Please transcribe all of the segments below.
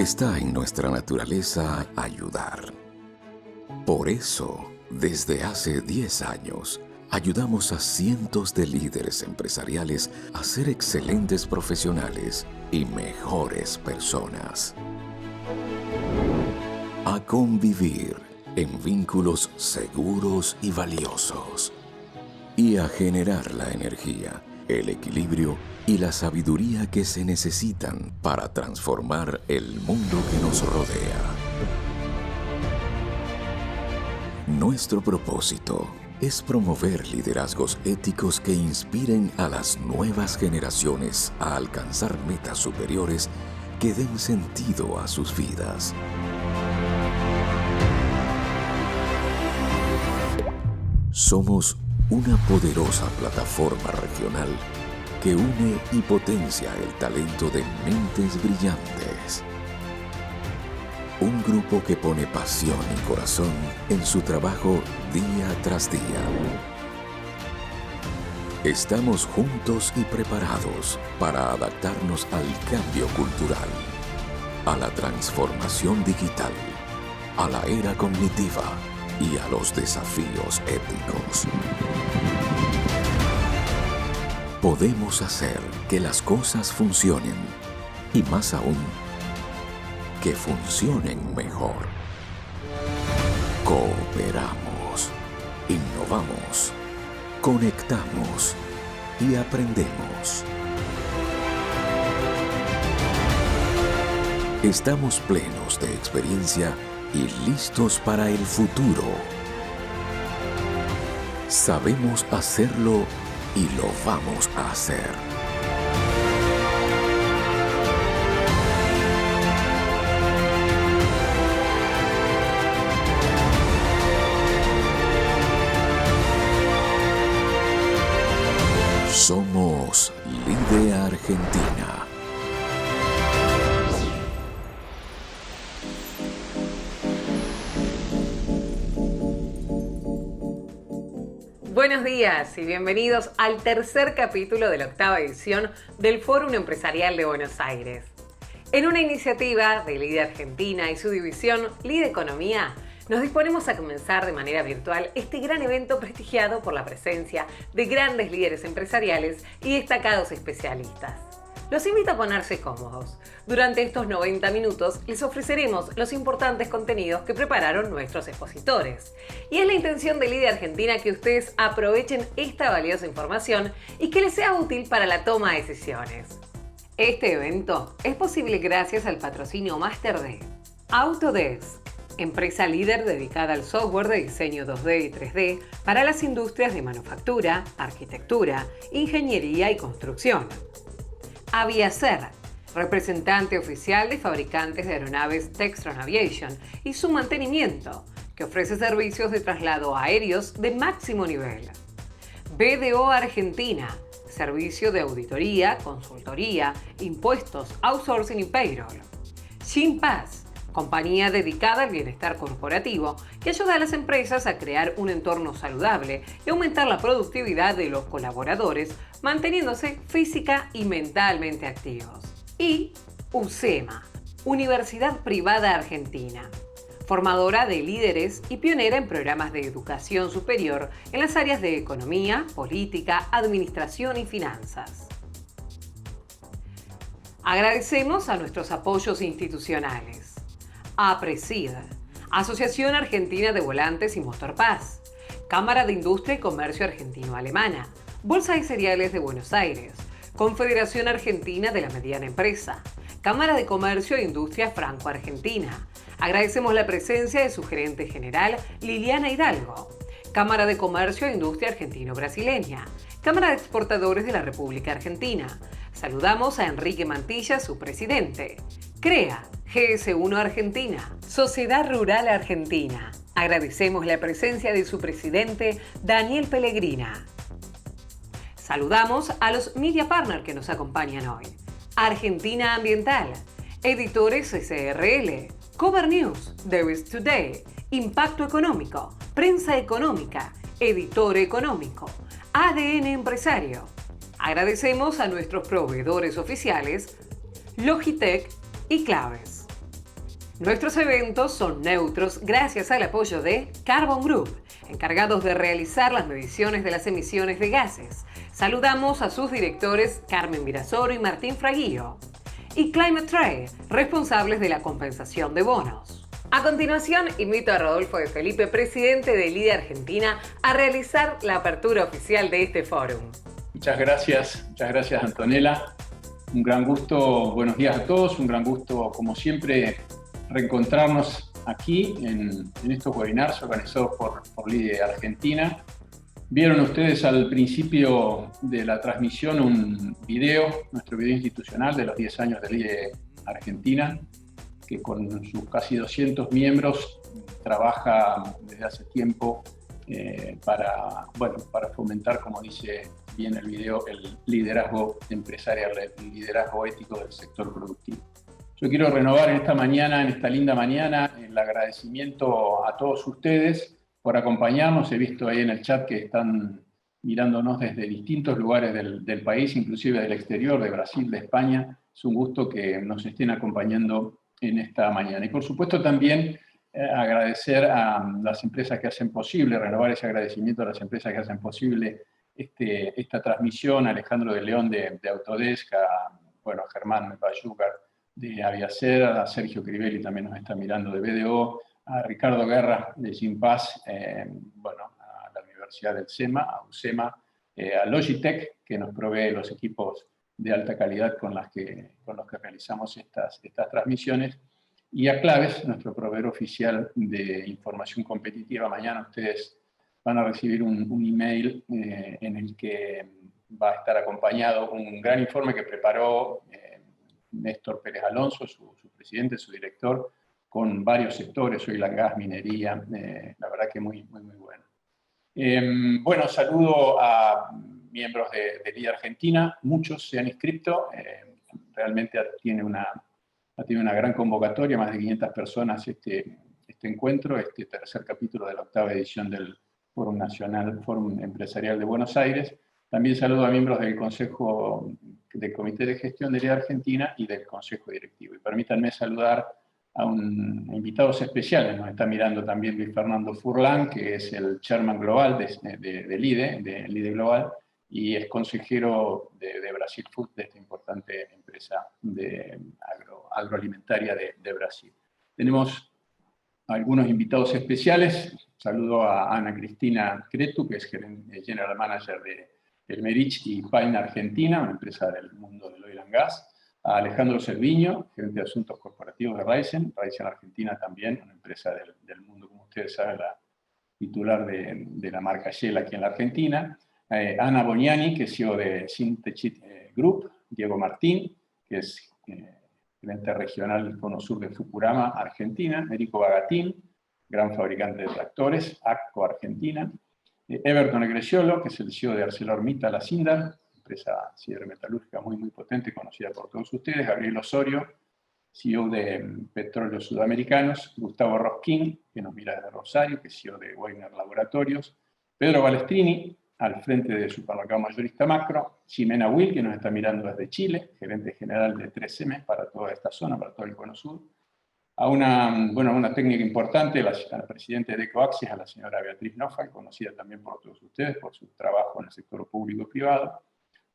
Está en nuestra naturaleza ayudar. Por eso, desde hace 10 años, ayudamos a cientos de líderes empresariales a ser excelentes profesionales y mejores personas. A convivir en vínculos seguros y valiosos. Y a generar la energía, el equilibrio y la sabiduría que se necesitan para transformar el mundo que nos rodea. Nuestro propósito es promover liderazgos éticos que inspiren a las nuevas generaciones a alcanzar metas superiores que den sentido a sus vidas. Somos una poderosa plataforma regional que une y potencia el talento de mentes brillantes. Un grupo que pone pasión y corazón en su trabajo día tras día. Estamos juntos y preparados para adaptarnos al cambio cultural, a la transformación digital, a la era cognitiva y a los desafíos éticos. Podemos hacer que las cosas funcionen y más aún, que funcionen mejor. Cooperamos, innovamos, conectamos y aprendemos. Estamos plenos de experiencia y listos para el futuro. Sabemos hacerlo y lo vamos a hacer. Somos Lide Argentina. Buenos días y bienvenidos al tercer capítulo de la 8ª edición del Fórum Empresarial de Buenos Aires. En una iniciativa de Lide Argentina y su división Lide Economía, nos disponemos a comenzar de manera virtual este gran evento prestigiado por la presencia de grandes líderes empresariales y destacados especialistas. Los invito a ponerse cómodos. Durante estos 90 minutos les ofreceremos los importantes contenidos que prepararon nuestros expositores. Y es la intención de Lide Argentina que ustedes aprovechen esta valiosa información y que les sea útil para la toma de decisiones. Este evento es posible gracias al patrocinio máster de Autodesk, empresa líder dedicada al software de diseño 2D y 3D para las industrias de manufactura, arquitectura, ingeniería y construcción. Aviacer, representante oficial de fabricantes de aeronaves Textron Aviation y su mantenimiento, que ofrece servicios de traslado aéreos de máximo nivel. BDO Argentina, servicio de auditoría, consultoría, impuestos, outsourcing y payroll. Shinpass, compañía dedicada al bienestar corporativo que ayuda a las empresas a crear un entorno saludable y aumentar la productividad de los colaboradores, manteniéndose física y mentalmente activos. Y UCEMA, Universidad Privada Argentina, formadora de líderes y pionera en programas de educación superior en las áreas de economía, política, administración y finanzas. Agradecemos a nuestros apoyos institucionales. APRESID, Asociación Argentina de Volantes y Motorpass, Cámara de Industria y Comercio Argentino-Alemana, Bolsa de Cereales de Buenos Aires, Confederación Argentina de la Mediana Empresa, Cámara de Comercio e Industria Franco-Argentina. Agradecemos la presencia de su gerente general, Liliana Hidalgo. Cámara de Comercio e Industria Argentino-Brasileña, Cámara de Exportadores de la República Argentina. Saludamos a Enrique Mantilla, su presidente. CREA, GS1 Argentina, Sociedad Rural Argentina. Agradecemos la presencia de su presidente, Daniel Pellegrina. Saludamos a los media partners que nos acompañan hoy. Argentina Ambiental, Editores SRL, Cover News, There is Today, Impacto Económico, Prensa Económica, Editor Económico, ADN Empresario. Agradecemos a nuestros proveedores oficiales, Logitech y Claves. Nuestros eventos son neutros gracias al apoyo de Carbon Group, encargados de realizar las mediciones de las emisiones de gases. Saludamos a sus directores Carmen Virasoro y Martín Fraguillo. Y Climate Trade, responsables de la compensación de bonos. A continuación, invito a Rodolfo de Felipe, presidente de LIDE Argentina, a realizar la apertura oficial de este fórum. Muchas gracias Antonella. Un gran gusto, buenos días a todos, un gran gusto como siempre reencontrarnos aquí en estos webinars organizados por LIDE Argentina. Vieron ustedes al principio de la transmisión un video, nuestro video institucional de los 10 años de LIDE Argentina, que con sus casi 200 miembros trabaja desde hace tiempo para fomentar, como dice bien el video, el liderazgo empresarial, el liderazgo ético del sector productivo. Yo quiero renovar en esta linda mañana, el agradecimiento a todos ustedes por acompañarnos. He visto ahí en el chat que están mirándonos desde distintos lugares del país, inclusive del exterior, de Brasil, de España. Es un gusto que nos estén acompañando en esta mañana. Y por supuesto también agradecer a las empresas que hacen posible, renovar ese agradecimiento a las empresas que hacen posible esta transmisión, a Alejandro de León de Autodesk, a Germán Bayúcar de Aviacer, a Sergio Crivelli también nos está mirando de BDO, a Ricardo Guerra de Gimpass, a la Universidad del SEMA, a USEMA, a Logitech, que nos provee los equipos de alta calidad con los que realizamos estas transmisiones, y a Claves, nuestro proveedor oficial de información competitiva. Mañana ustedes van a recibir un email en el que va a estar acompañado un gran informe que preparó Néstor Pérez Alonso, su presidente, su director, con varios sectores, oil and gas, minería, la verdad que muy bueno. Saludo a miembros de LIDE Argentina, muchos se han inscrito, realmente tiene una gran convocatoria, más de 500 personas este encuentro, este tercer capítulo de la 8ª edición del Fórum Nacional, Fórum Empresarial de Buenos Aires. También saludo a miembros del Consejo del Comité de Gestión de LIDE Argentina y del Consejo Directivo. Y permítanme saludar a invitados especiales. Nos está mirando también Luis Fernando Furlan, que es el Chairman Global de LIDE Global, y es consejero de Brasil Food, de esta importante empresa agroalimentaria de Brasil. Tenemos algunos invitados especiales. Saludo a Ana Cristina Cretu, que es General Manager de Merich y Paine Argentina, una empresa del mundo del oil and gas. A Alejandro Cerviño, gerente de Asuntos Corporativos de Raízen Argentina también, una empresa del mundo, como ustedes saben, la titular de la marca Shell aquí en la Argentina. Ana Boniani, que es CEO de Sintechit Group. Diego Martín, que es gerente regional del Cono Sur de Fukurama, Argentina. Erico Bagatín, gran fabricante de tractores, ACCO Argentina. Everton Egresiolo, que es el CEO de ArcelorMittal Asindal, empresa siderometalúrgica muy potente, conocida por todos ustedes. Gabriel Osorio, CEO de Petróleos Sudamericanos. Gustavo Rosquín, que nos mira desde Rosario, que es CEO de Weiner Laboratorios. Pedro Balestrini, al frente de Supermercado Mayorista Macro. Ximena Will, que nos está mirando desde Chile, gerente general de 3M para toda esta zona, para todo el Cono Sur. A una técnica importante, a la presidenta de Ecoaxis, a la señora Beatriz Nofal, conocida también por todos ustedes por su trabajo en el sector público-privado.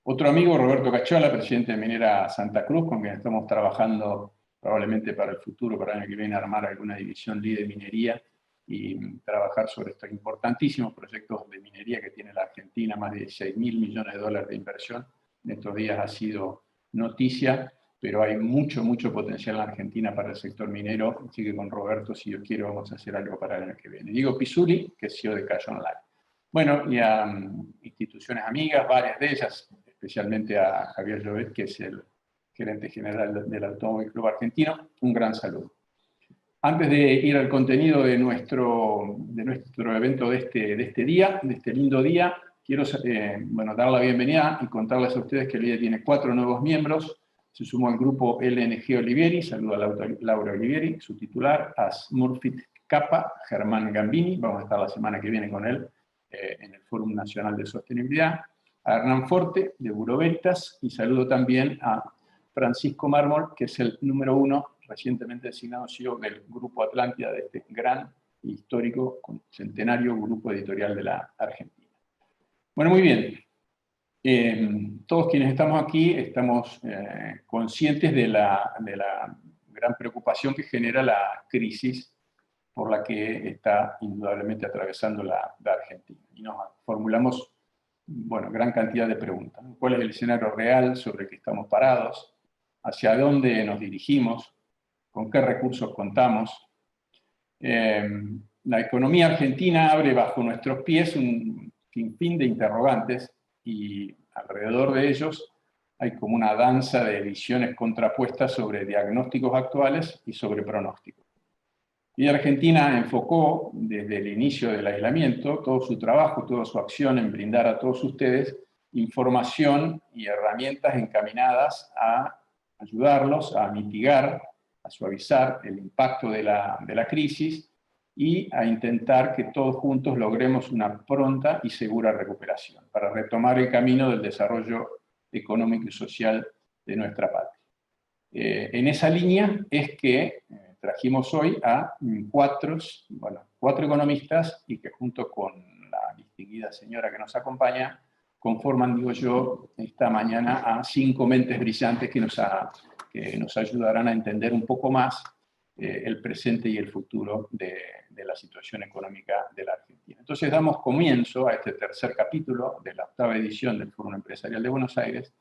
Otro amigo, Roberto Cachola, presidente de Minera Santa Cruz, con quien estamos trabajando probablemente para el futuro, para el año que viene, armar alguna división LIDE de minería y trabajar sobre estos importantísimos proyectos de minería que tiene la Argentina, más de 6.000 millones de dólares de inversión. En estos días ha sido noticia, pero hay mucho potencial en la Argentina para el sector minero, así que con Roberto, si yo quiero, vamos a hacer algo para el año que viene. Diego Pisuli, que es CEO de Cash Online. Bueno, y a instituciones amigas, varias de ellas, especialmente a Javier Llobet, que es el gerente general del Automóvil Club Argentino, un gran saludo. Antes de ir al contenido de nuestro evento de este día, de este lindo día, quiero dar la bienvenida y contarles a ustedes que el LIDE tiene 4 nuevos miembros. Se sumó al grupo LNG Olivieri, saludo a Laura Olivieri, su titular, a Smurfit Kappa, Germán Gambini, vamos a estar la semana que viene con él en el Fórum Nacional de Sostenibilidad, a Hernán Forte, de Buroventas, y saludo también a Francisco Mármol, que es el número 1 recientemente designado CEO del Grupo Atlántida, de este gran, histórico, centenario grupo editorial de la Argentina. Bueno, muy bien. Todos quienes estamos aquí estamos conscientes de la gran preocupación que genera la crisis por la que está indudablemente atravesando la Argentina. Y nos formulamos, bueno, gran cantidad de preguntas. ¿Cuál es el escenario real sobre el que estamos parados? ¿Hacia dónde nos dirigimos? ¿Con qué recursos contamos? La economía argentina abre bajo nuestros pies un sinfín de interrogantes y alrededor de ellos hay como una danza de visiones contrapuestas sobre diagnósticos actuales y sobre pronósticos. Y Argentina enfocó desde el inicio del aislamiento todo su trabajo, toda su acción en brindar a todos ustedes información y herramientas encaminadas a ayudarlos a mitigar, a suavizar el impacto de la crisis y a intentar que todos juntos logremos una pronta y segura recuperación para retomar el camino del desarrollo económico y social de nuestra patria. En esa línea es que trajimos hoy a cuatro economistas y que junto con la distinguida señora que nos acompaña conforman, digo yo, esta mañana a 5 mentes brillantes que nos ayudarán a entender un poco más el presente y el futuro de la situación económica de la Argentina. Entonces damos comienzo a este tercer capítulo de la 8ª edición del Fórum Empresarial de Buenos Aires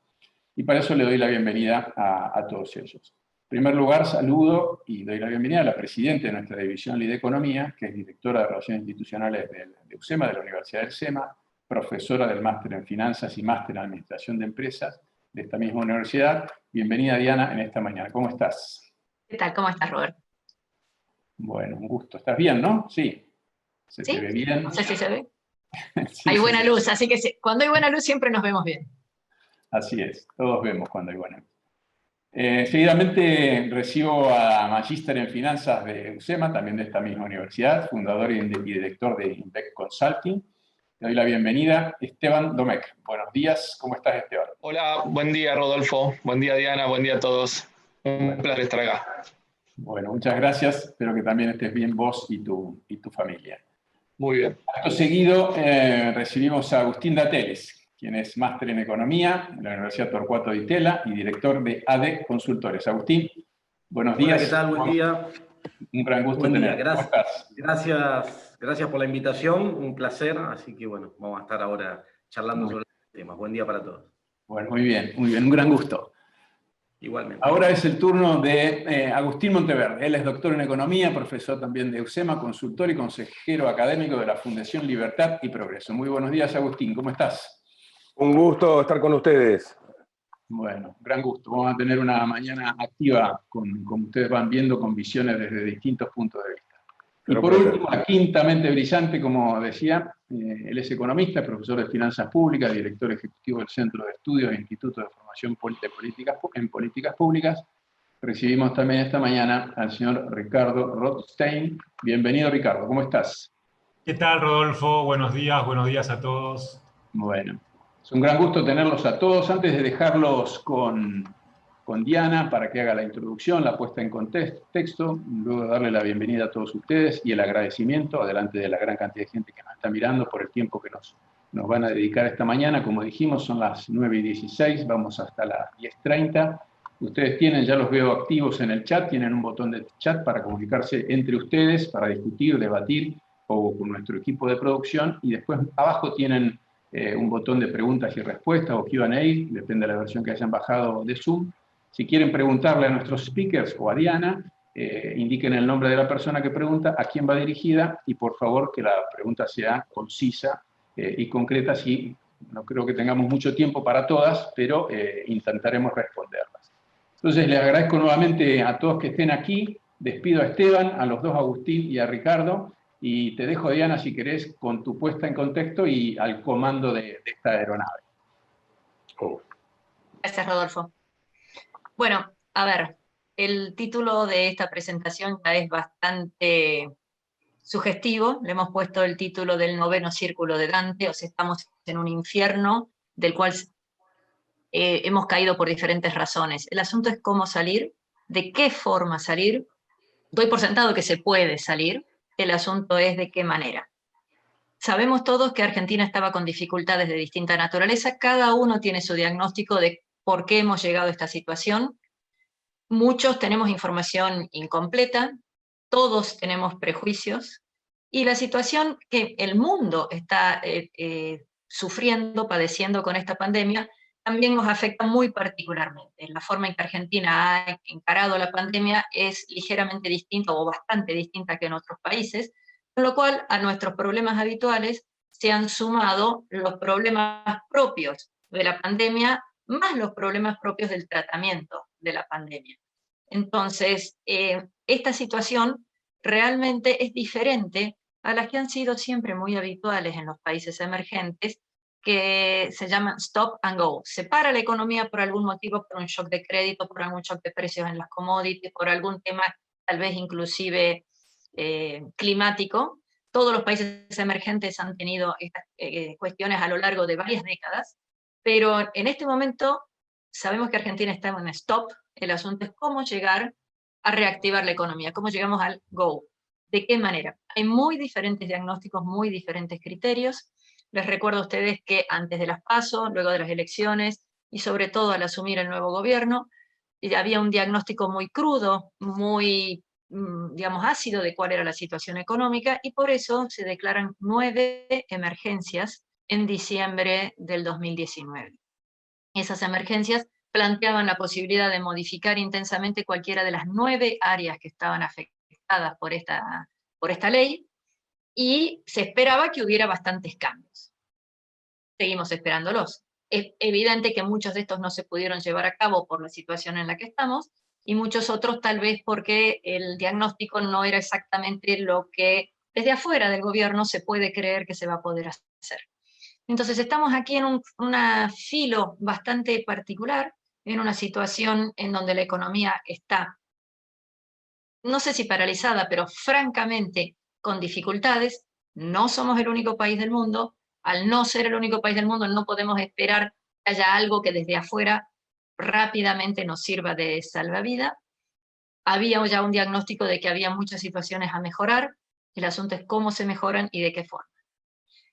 y para eso le doy la bienvenida a todos ellos. En primer lugar, saludo y doy la bienvenida a la presidenta de nuestra división LIDE Economía, que es directora de Relaciones Institucionales de UCEMA, de la Universidad del SEMA, profesora del Máster en Finanzas y Máster en Administración de Empresas de esta misma universidad. Bienvenida, Diana, en esta mañana. ¿Cómo estás? ¿Qué tal? ¿Cómo estás, Robert? Bueno, un gusto. ¿Estás bien, no? Sí. ¿Se te ve bien? No sé si se ve. Sí, Hay buena sí. luz, así que cuando hay buena luz siempre nos vemos bien. Así es, todos vemos cuando hay buena luz. Seguidamente recibo a Magíster en Finanzas de UCEMA, también de esta misma universidad, fundador y director de Invec Consulting. Le doy la bienvenida, Esteban Domecq. Buenos días, ¿cómo estás, Esteban? Hola, buen día, Rodolfo. Buen día, Diana. Buen día a todos. Un placer estar acá. Bueno, muchas gracias. Espero que también estés bien vos y tu familia. Muy bien. Acto seguido recibimos a Agustín Dateles, quien es máster en Economía en la Universidad Torcuato Di Tella y director de AD Consultores. Agustín, buenos días. Hola, ¿qué tal? Buen día. Un gran gusto Buen día, tenerte. gracias por la invitación, un placer. Así que bueno, vamos a estar ahora charlando sobre el tema. Buen día para todos. Bueno, muy bien, un gran gusto. Igualmente. Ahora es el turno de Agustín Monteverde. Él es doctor en Economía, profesor también de UCEMA, consultor y consejero académico de la Fundación Libertad y Progreso. Muy buenos días, Agustín, ¿cómo estás? Un gusto estar con ustedes. Bueno, gran gusto. Vamos a tener una mañana activa, como ustedes van viendo, con visiones desde distintos puntos de vista. Y por último, la quinta mente brillante, como decía, él es economista, profesor de Finanzas Públicas, director ejecutivo del Centro de Estudios e Instituto de Formación en Políticas Públicas. Recibimos también esta mañana al señor Ricardo Rothstein. Bienvenido, Ricardo, ¿cómo estás? ¿Qué tal, Rodolfo? Buenos días a todos. Bueno, es un gran gusto tenerlos a todos. Antes de dejarlos con Diana para que haga la introducción, la puesta en contexto, luego de darle la bienvenida a todos ustedes y el agradecimiento, adelante de la gran cantidad de gente que nos está mirando por el tiempo que nos van a dedicar esta mañana. Como dijimos, son las 9:16, vamos hasta las 10:30. Ustedes ya los veo activos en el chat, tienen un botón de chat para comunicarse entre ustedes, para discutir, debatir, o con nuestro equipo de producción, y después abajo tienen un botón de preguntas y respuestas, o Q&A, depende de la versión que hayan bajado de Zoom. Si quieren preguntarle a nuestros speakers o a Diana, indiquen el nombre de la persona que pregunta, a quién va dirigida, y por favor que la pregunta sea concisa y concreta. Sí, no creo que tengamos mucho tiempo para todas, pero intentaremos responderlas. Entonces les agradezco nuevamente a todos que estén aquí, despido a Esteban, a los dos, Agustín y a Ricardo, y te dejo, Diana, si querés, con tu puesta en contexto y al comando de esta aeronave. Gracias, Rodolfo. Bueno, a ver, el título de esta presentación ya es bastante sugestivo. Le hemos puesto el título del 9º círculo de Dante, o sea, estamos en un infierno del cual hemos caído por diferentes razones. El asunto es cómo salir, ¿De qué forma salir? Doy por sentado que se puede salir, el asunto es de qué manera. Sabemos todos que Argentina estaba con dificultades de distinta naturaleza, cada uno tiene su diagnóstico de por qué hemos llegado a esta situación. Muchos tenemos información incompleta, todos tenemos prejuicios, y la situación que el mundo está sufriendo, padeciendo con esta pandemia, también nos afecta muy particularmente. La forma en que Argentina ha encarado la pandemia es ligeramente distinta o bastante distinta que en otros países, con lo cual a nuestros problemas habituales se han sumado los problemas propios de la pandemia, más los problemas propios del tratamiento de la pandemia. Entonces, esta situación realmente es diferente a las que han sido siempre muy habituales en los países emergentes, que se llaman stop and go. Se para la economía por algún motivo, por un shock de crédito, por algún shock de precios en las commodities, por algún tema tal vez inclusive climático. Todos los países emergentes han tenido estas cuestiones a lo largo de varias décadas, pero en este momento sabemos que Argentina está en un stop. El asunto es cómo llegar a reactivar la economía, cómo llegamos al go. ¿De qué manera? Hay muy diferentes diagnósticos, muy diferentes criterios. Les recuerdo a ustedes que antes de las PASO, luego de las elecciones, y sobre todo al asumir el nuevo gobierno, había un diagnóstico muy crudo, muy, digamos, ácido de cuál era la situación económica, y por eso se declaran 9 emergencias en diciembre del 2019. Esas emergencias planteaban la posibilidad de modificar intensamente cualquiera de las 9 áreas que estaban afectadas por esta ley, y se esperaba que hubiera bastantes cambios. Seguimos esperándolos. Es evidente que muchos de estos no se pudieron llevar a cabo por la situación en la que estamos, y muchos otros tal vez porque el diagnóstico no era exactamente lo que desde afuera del gobierno se puede creer que se va a poder hacer. Entonces estamos aquí en un filo bastante particular, en una situación en donde la economía está, no sé si paralizada, pero francamente con dificultades. No somos el único país del mundo. Al no ser el único país del mundo, no podemos esperar que haya algo que desde afuera rápidamente nos sirva de salvavidas. Había ya un diagnóstico de que había muchas situaciones a mejorar. El asunto es cómo se mejoran y de qué forma.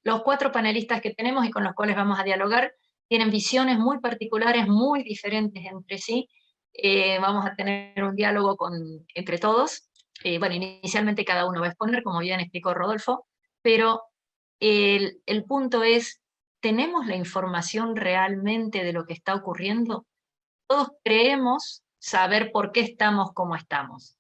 Los 4 panelistas que tenemos y con los cuales vamos a dialogar tienen visiones muy particulares, muy diferentes entre sí. Vamos a tener un diálogo entre todos. Bueno, inicialmente cada uno va a exponer, como bien explicó Rodolfo, pero el punto es, ¿tenemos la información realmente de lo que está ocurriendo? Todos creemos saber por qué estamos como estamos.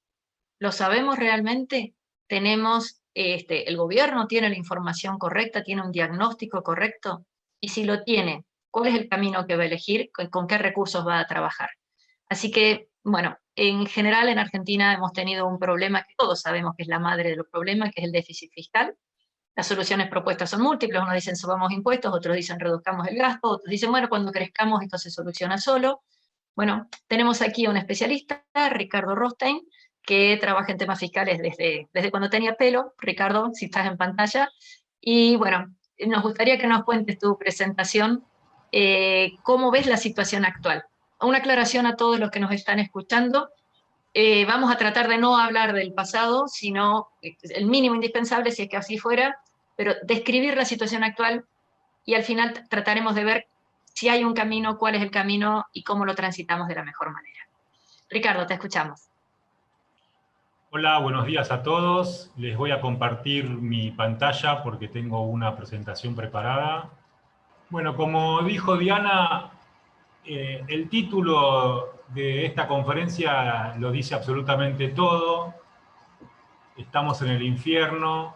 ¿Lo sabemos realmente? ¿Tenemos, el gobierno tiene la información correcta, tiene un diagnóstico correcto? Y si lo tiene, ¿cuál es el camino que va a elegir? ¿Con qué recursos va a trabajar? Así que, bueno, en general en Argentina hemos tenido un problema que todos sabemos que es la madre de los problemas, que es el déficit fiscal. Las soluciones propuestas son múltiples, unos dicen subamos impuestos, otros dicen reduzcamos el gasto, otros dicen, bueno, cuando crezcamos esto se soluciona solo. Bueno, tenemos aquí a un especialista, Ricardo Rothstein, que trabaja en temas fiscales desde cuando tenía pelo. Ricardo, si estás en pantalla. Y bueno, nos gustaría que nos cuentes tu presentación, cómo ves la situación actual. Una aclaración a todos los que nos están escuchando. Vamos a tratar de no hablar del pasado, sino el mínimo indispensable si es que así fuera, pero describir la situación actual, y al final trataremos de ver si hay un camino, cuál es el camino y cómo lo transitamos de la mejor manera. Ricardo, te escuchamos. Hola, buenos días a todos. Les voy a compartir mi pantalla porque tengo una presentación preparada. Bueno, como dijo Diana, el título de esta conferencia lo dice absolutamente todo. Estamos en el infierno.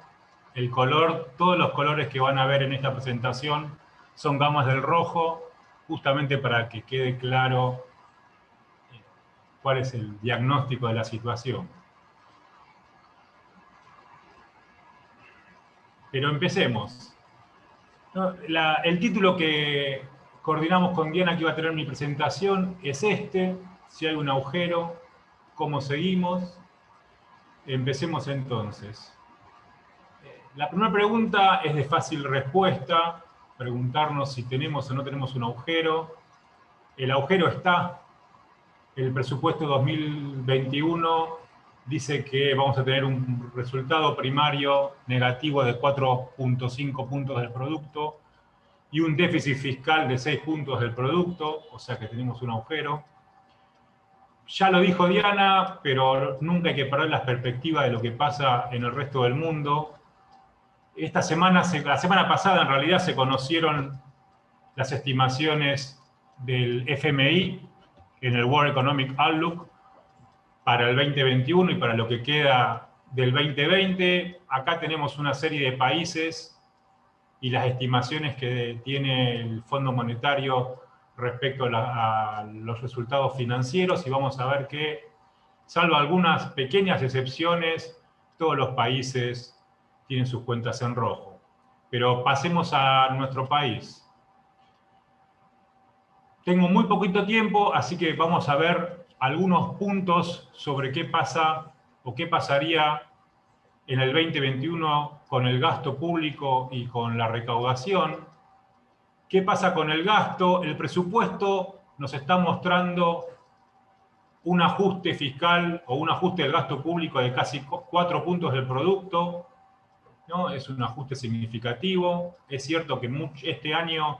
El color, todos los colores que van a ver en esta presentación son gamas del rojo, justamente para que quede claro cuál es el diagnóstico de la situación. Pero empecemos. El título que coordinamos con Diana, que iba a tener mi presentación, es este: si hay un agujero, ¿cómo seguimos? Empecemos entonces. La primera pregunta es de fácil respuesta, preguntarnos si tenemos o no tenemos un agujero. El agujero está el presupuesto 2021 dice que vamos a tener un resultado primario negativo de 4.5 puntos del producto y un déficit fiscal de 6 puntos del producto, o sea que tenemos un agujero. Ya lo dijo Diana, pero nunca hay que perder la perspectiva de lo que pasa en el resto del mundo. La semana pasada en realidad se conocieron las estimaciones del FMI en el World Economic Outlook para el 2021 y para lo que queda del 2020. Acá tenemos una serie de países y las estimaciones que tiene el Fondo Monetario respecto a los resultados financieros, y vamos a ver que, salvo algunas pequeñas excepciones, todos los países tienen sus cuentas en rojo. Pero pasemos a nuestro país. Tengo muy poquito tiempo, así que vamos a ver algunos puntos sobre qué pasa o qué pasaría en el 2021 con el gasto público y con la recaudación. ¿Qué pasa con el gasto? El presupuesto nos está mostrando un ajuste fiscal o un ajuste del gasto público de casi 4 puntos del producto, ¿no? Es un ajuste significativo. Es cierto que este año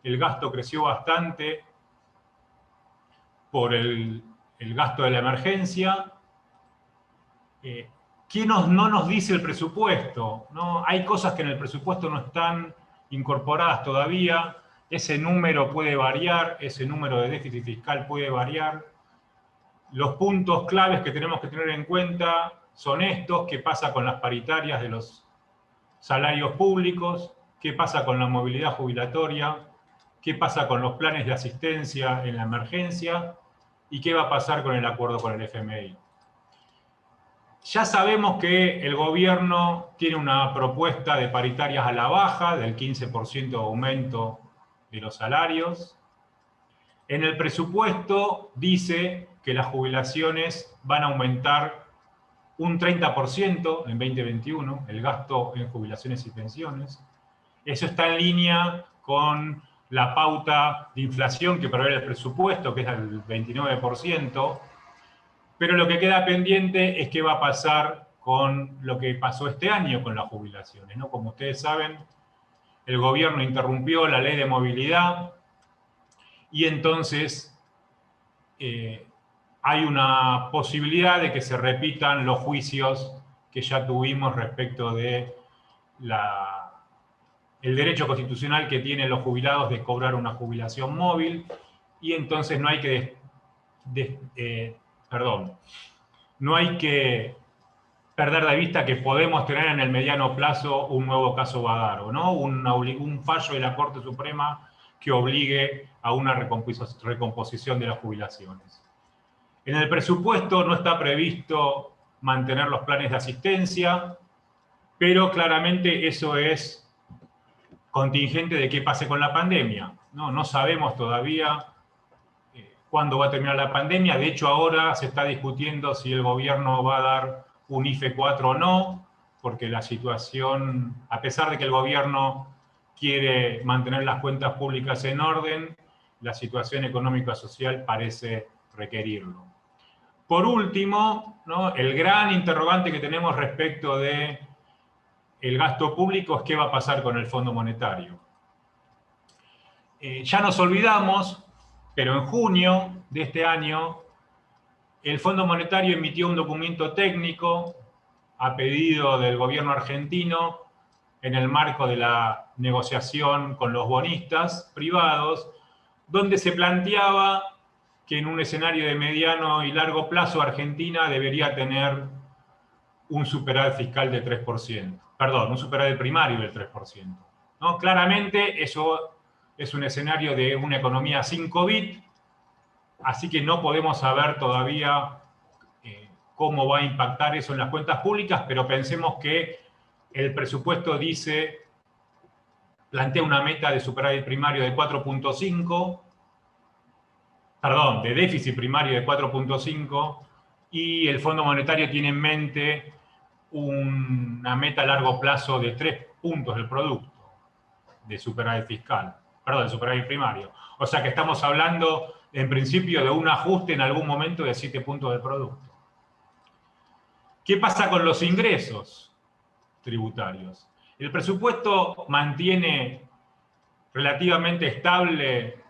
el gasto creció bastante por el gasto de la emergencia. ¿Qué no nos dice el presupuesto? ¿No? Hay cosas que en el presupuesto no están incorporadas todavía. Ese número puede variar, ese número de déficit fiscal puede variar. Los puntos claves que tenemos que tener en cuenta son estos: qué pasa con las paritarias de los salarios públicos, qué pasa con la movilidad jubilatoria, qué pasa con los planes de asistencia en la emergencia y qué va a pasar con el acuerdo con el FMI. Ya sabemos que el gobierno tiene una propuesta de paritarias a la baja, del 15% de aumento de los salarios. En el presupuesto dice que las jubilaciones van a aumentar un 30% en 2021, el gasto en jubilaciones y pensiones. Eso está en línea con la pauta de inflación que prevé el presupuesto, que es el 29%. Pero lo que queda pendiente es qué va a pasar con lo que pasó este año con las jubilaciones, ¿no? Como ustedes saben, el gobierno interrumpió la ley de movilidad y entonces hay una posibilidad de que se repitan los juicios que ya tuvimos respecto de el derecho constitucional que tienen los jubilados de cobrar una jubilación móvil, y entonces no hay que perder de vista que podemos tener en el mediano plazo un nuevo caso Badaro, ¿no? Un fallo de la Corte Suprema que obligue a una recomposición de las jubilaciones. En el presupuesto no está previsto mantener los planes de asistencia, pero claramente eso es contingente de qué pase con la pandemia, ¿no? No sabemos todavía cuándo va a terminar la pandemia. De hecho, ahora se está discutiendo si el gobierno va a dar un IFE 4 o no, porque la situación, a pesar de que el gobierno quiere mantener las cuentas públicas en orden, la situación económica social parece requerirlo. Por último, ¿no?, el gran interrogante que tenemos respecto de el gasto público es qué va a pasar con el Fondo Monetario. Ya nos olvidamos, pero en junio de este año, el Fondo Monetario emitió un documento técnico a pedido del gobierno argentino en el marco de la negociación con los bonistas privados, donde se planteaba que en un escenario de mediano y largo plazo Argentina debería tener un superávit fiscal de 3%. Perdón, un superávit primario del 3%. ¿No? Claramente eso es un escenario de una economía sin COVID, así que no podemos saber todavía cómo va a impactar eso en las cuentas públicas, pero pensemos que el presupuesto plantea una meta de superávit primario de 4.5, perdón, de déficit primario de 4.5, y el Fondo Monetario tiene en mente una meta a largo plazo de 3 puntos del producto de superávit fiscal, perdón, de superávit primario. O sea que estamos hablando en principio, de un ajuste en algún momento de 7 puntos del producto. ¿Qué pasa con los ingresos tributarios? El presupuesto mantiene relativamente estable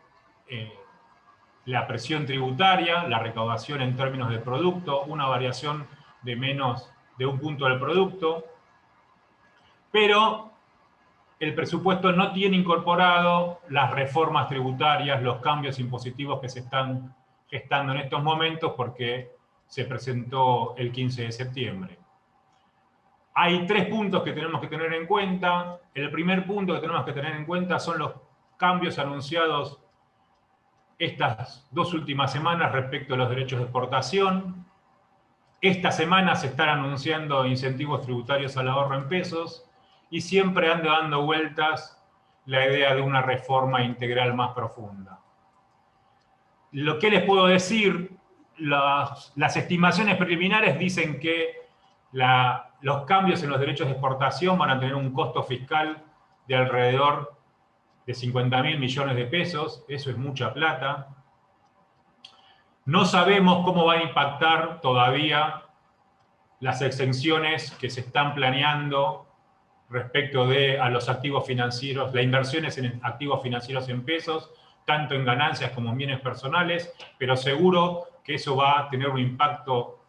la presión tributaria, la recaudación en términos de producto, una variación de menos de 1 punto del producto, pero el presupuesto no tiene incorporado las reformas tributarias, los cambios impositivos que se están gestando en estos momentos porque se presentó el 15 de septiembre. Hay 3 puntos que tenemos que tener en cuenta. El primer punto que tenemos que tener en cuenta son los cambios anunciados estas 2 últimas semanas respecto a los derechos de exportación. Esta semana se están anunciando incentivos tributarios al ahorro en pesos y siempre anda dando vueltas la idea de una reforma integral más profunda. Lo que les puedo decir, las estimaciones preliminares dicen que los cambios en los derechos de exportación van a tener un costo fiscal de alrededor de 50.000 millones de pesos, eso es mucha plata. No sabemos cómo van a impactar todavía las exenciones que se están planeando respecto a los activos financieros, las inversiones en activos financieros en pesos, tanto en ganancias como en bienes personales, pero seguro que eso va a tener un impacto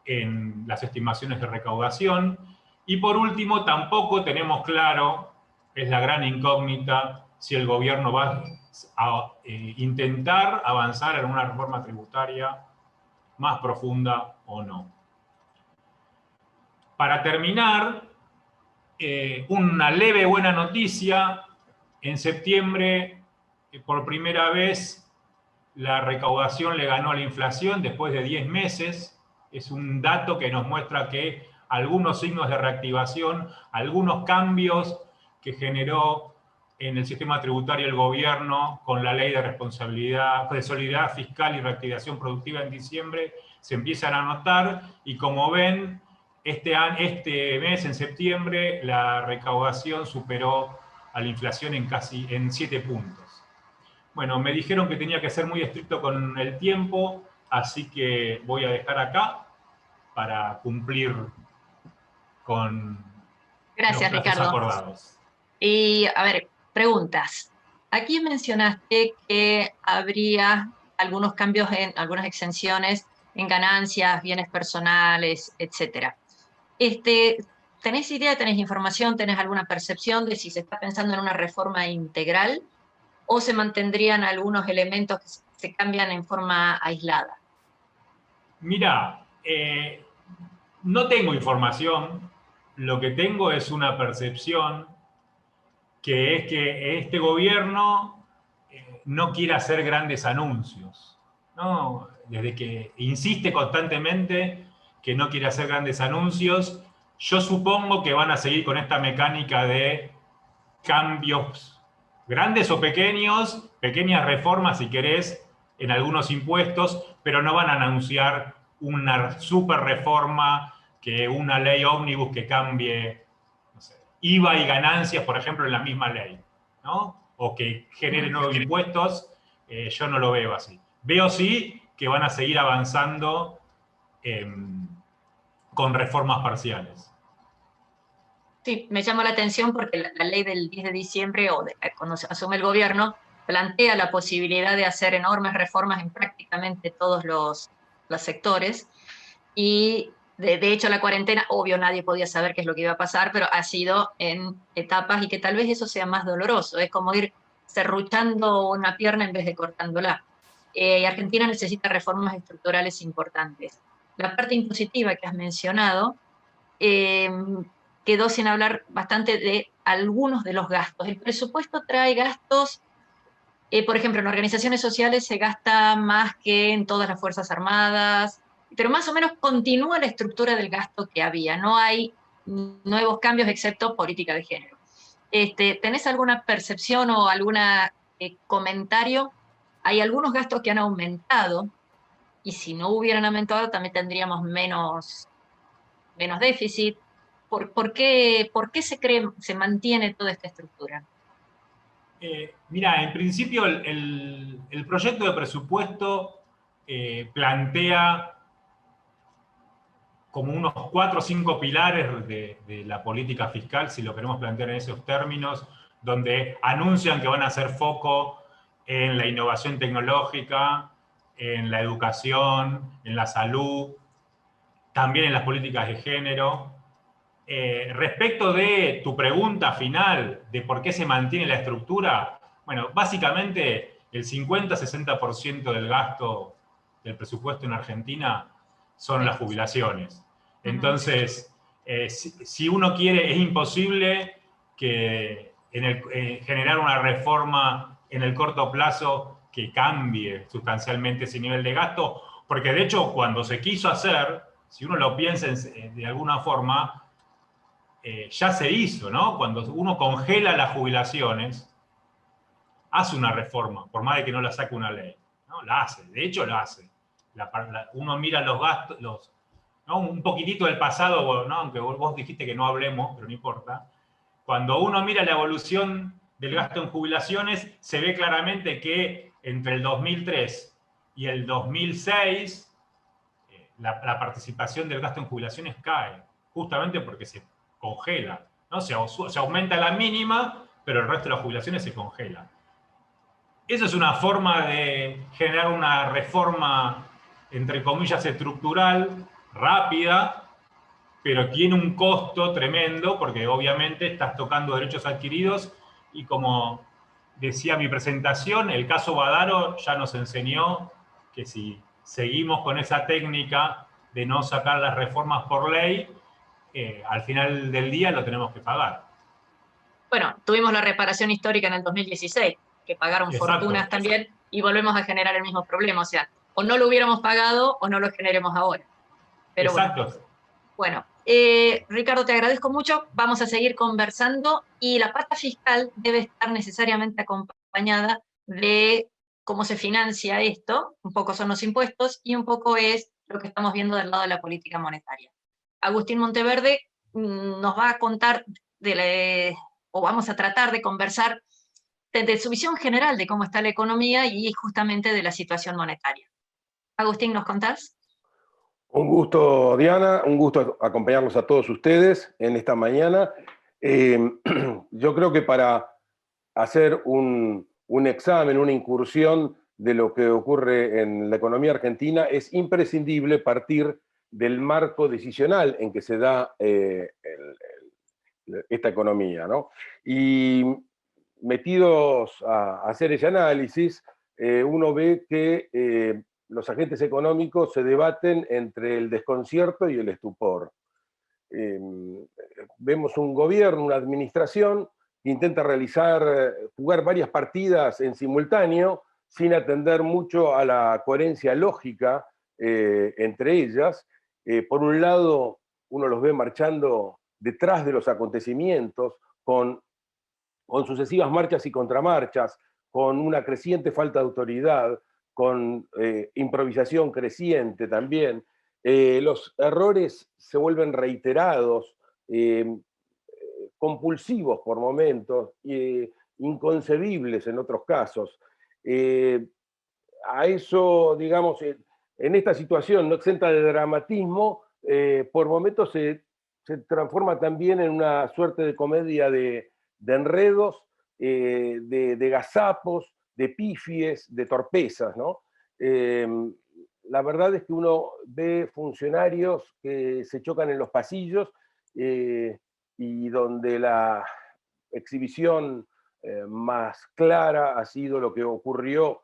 en las estimaciones de recaudación. Y por último, tampoco tenemos claro, es la gran incógnita, si el gobierno va a intentar avanzar en una reforma tributaria más profunda o no. Para terminar, una leve buena noticia: en septiembre, por primera vez, la recaudación le ganó a la inflación después de 10 meses. Es un dato que nos muestra que algunos signos de reactivación, algunos cambios que generó en el sistema tributario el gobierno con la ley de responsabilidad, de solidaridad fiscal y reactivación productiva en diciembre, se empiezan a notar, y como ven, este mes, en septiembre, la recaudación superó a la inflación en 7 puntos. Bueno, me dijeron que tenía que ser muy estricto con el tiempo, así que voy a dejar acá para cumplir con Gracias, los plazos Ricardo. acordados. Y, a ver, preguntas. Aquí mencionaste que habría algunos cambios algunas exenciones en ganancias, bienes personales, etc. ¿Tenés idea, tenés información, tenés alguna percepción de si se está pensando en una reforma integral o se mantendrían algunos elementos que se cambian en forma aislada? Mira, no tengo información, lo que tengo es una percepción, que es que este gobierno no quiere hacer grandes anuncios, ¿no? Desde que insiste constantemente que no quiere hacer grandes anuncios, yo supongo que van a seguir con esta mecánica de cambios grandes o pequeños, pequeñas reformas si querés, en algunos impuestos, pero no van a anunciar una super reforma, que una ley ómnibus que cambie, no sé, IVA y ganancias, por ejemplo, en la misma ley, ¿no? O que genere nuevos impuestos. Yo no lo veo así. Veo sí que van a seguir avanzando con reformas parciales. Sí, me llama la atención porque la ley del 10 de diciembre, cuando se asume el gobierno, plantea la posibilidad de hacer enormes reformas en prácticamente todos los sectores. Y de hecho la cuarentena, obvio nadie podía saber qué es lo que iba a pasar, pero ha sido en etapas, y que tal vez eso sea más doloroso. Es como ir serruchando una pierna en vez de cortándola. Y Argentina necesita reformas estructurales importantes. La parte impositiva que has mencionado, quedó sin hablar bastante de algunos de los gastos. El presupuesto trae gastos, por ejemplo, en organizaciones sociales se gasta más que en todas las Fuerzas Armadas, pero más o menos continúa la estructura del gasto que había. No hay nuevos cambios excepto política de género. ¿Tenés alguna percepción o algún comentario? Hay algunos gastos que han aumentado, y si no hubieran aumentado también tendríamos menos déficit. ¿Por qué se mantiene toda esta estructura? Mira, en principio el proyecto de presupuesto plantea como unos 4 o 5 pilares de la política fiscal, si lo queremos plantear en esos términos, donde anuncian que van a hacer foco en la innovación tecnológica, en la educación, en la salud, también en las políticas de género. Respecto de tu pregunta final de por qué se mantiene la estructura, bueno, básicamente el 50-60% del gasto del presupuesto en Argentina son las jubilaciones. Entonces, si uno quiere, es imposible que generar una reforma en el corto plazo que cambie sustancialmente ese nivel de gasto, porque de hecho cuando se quiso hacer, si uno lo piensa de alguna forma, ya se hizo, ¿no? Cuando uno congela las jubilaciones, hace una reforma, por más de que no la saque una ley, ¿no? La hace, de hecho la hace. Uno mira los gastos, ¿no? Un poquitito del pasado, ¿no? Aunque vos dijiste que no hablemos, pero no importa. Cuando uno mira la evolución del gasto en jubilaciones, se ve claramente que entre el 2003 y el 2006, la participación del gasto en jubilaciones cae, justamente porque se congela, ¿no? Se aumenta la mínima, pero el resto de las jubilaciones se congela. Eso es una forma de generar una reforma, entre comillas, estructural, rápida, pero tiene un costo tremendo, porque obviamente estás tocando derechos adquiridos, y como decía mi presentación, el caso Badaro ya nos enseñó que si seguimos con esa técnica de no sacar las reformas por ley, al final del día lo tenemos que pagar. Bueno, tuvimos la reparación histórica en el 2016, que pagaron fortunas también, y volvemos a generar el mismo problema. O sea, o no lo hubiéramos pagado o no lo generemos ahora. Pero bueno, Ricardo, te agradezco mucho. Vamos a seguir conversando y la pata fiscal debe estar necesariamente acompañada de cómo se financia esto. Un poco son los impuestos y un poco es lo que estamos viendo del lado de la política monetaria. Agustín Monteverde nos va a contar o vamos a tratar de conversar desde su visión general de cómo está la economía y justamente de la situación monetaria. Agustín, ¿nos contás? Un gusto, Diana, un gusto acompañarlos a todos ustedes en esta mañana. Yo creo que para hacer un examen, una incursión de lo que ocurre en la economía argentina, es imprescindible partir del marco decisional en que se da esta economía, ¿no? Y metidos a hacer ese análisis, uno ve que los agentes económicos se debaten entre el desconcierto y el estupor. Vemos un gobierno, una administración que intenta jugar varias partidas en simultáneo, sin atender mucho a la coherencia lógica entre ellas. Por un lado, uno los ve marchando detrás de los acontecimientos, con sucesivas marchas y contramarchas, con una creciente falta de autoridad, con improvisación creciente también. Los errores se vuelven reiterados, compulsivos por momentos, inconcebibles en otros casos. A eso, digamos, en esta situación no exenta de dramatismo, por momentos se transforma también en una suerte de comedia de enredos, de gazapos, de pifies, de torpezas, ¿no? La verdad es que uno ve funcionarios que se chocan en los pasillos y donde la exhibición más clara ha sido lo que ocurrió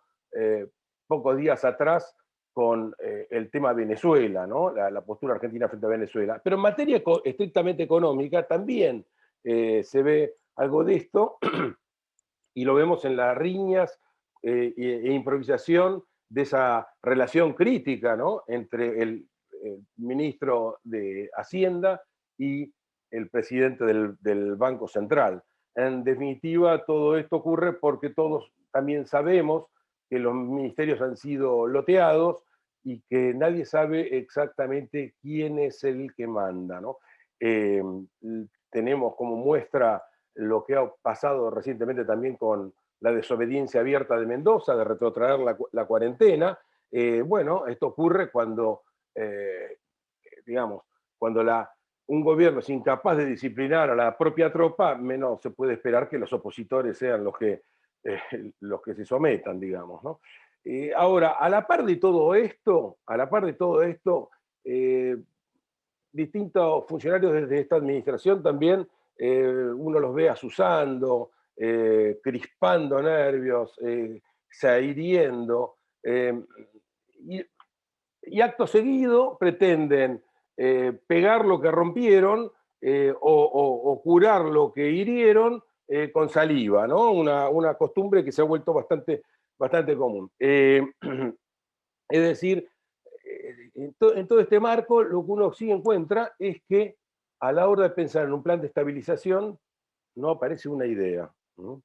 pocos días atrás con el tema Venezuela, ¿no? La postura argentina frente a Venezuela. Pero en materia estrictamente económica también se ve algo de esto y lo vemos en las riñas e improvisación de esa relación crítica, ¿no? Entre el ministro de Hacienda y el presidente del Banco Central. En definitiva, todo esto ocurre porque todos también sabemos que los ministerios han sido loteados y que nadie sabe exactamente quién es el que manda, ¿no? Tenemos como muestra lo que ha pasado recientemente también con la desobediencia abierta de Mendoza, de retrotraer la cuarentena. Bueno, esto ocurre cuando, digamos, cuando un gobierno es incapaz de disciplinar a la propia tropa, menos se puede esperar que los opositores sean los que se sometan, digamos, ¿no? Ahora, a la par de todo esto, distintos funcionarios de esta administración también uno los ve asusando, crispando nervios, hiriendo, y acto seguido pretenden pegar lo que rompieron o curar lo que hirieron con saliva, ¿no? Una costumbre que se ha vuelto bastante común. Es decir, en todo este marco, lo que uno sí encuentra es que a la hora de pensar en un plan de estabilización, no aparece una idea, ¿no?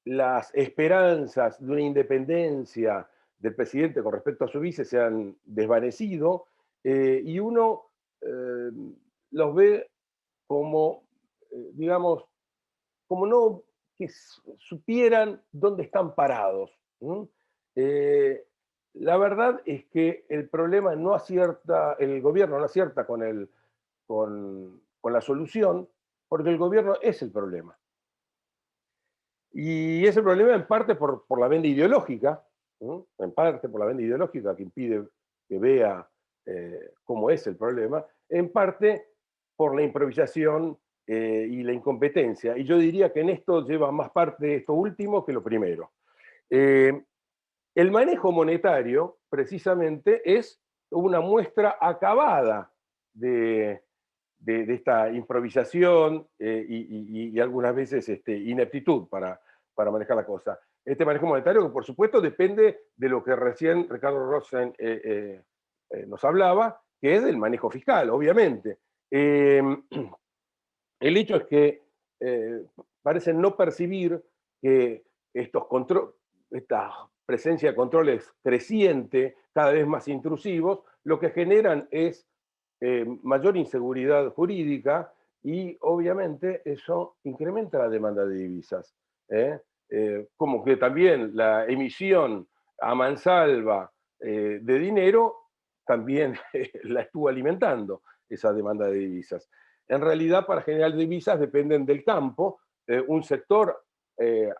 Las esperanzas de una independencia del presidente con respecto a su vice se han desvanecido, y uno los ve como, digamos, como no que supieran dónde están parados. La verdad es que el problema no acierta, el gobierno no acierta con la solución, porque el gobierno es el problema. Y ese problema en parte por la venda ideológica, ¿no? En parte por la venda ideológica que impide que vea cómo es el problema, en parte por la improvisación y la incompetencia. Y yo diría que en esto lleva más parte esto último que lo primero. El manejo monetario, precisamente, es una muestra acabada de esta improvisación y algunas veces ineptitud para manejar la cosa. Este manejo monetario, que por supuesto depende de lo que recién Ricardo Rosen nos hablaba, que es del manejo fiscal, obviamente. El hecho es que parecen no percibir que esta presencia de controles creciente, cada vez más intrusivos, lo que generan es mayor inseguridad jurídica y obviamente eso incrementa la demanda de divisas. Como que también la emisión a mansalva de dinero también la estuvo alimentando, esa demanda de divisas. En realidad, para generar divisas dependen del campo, un sector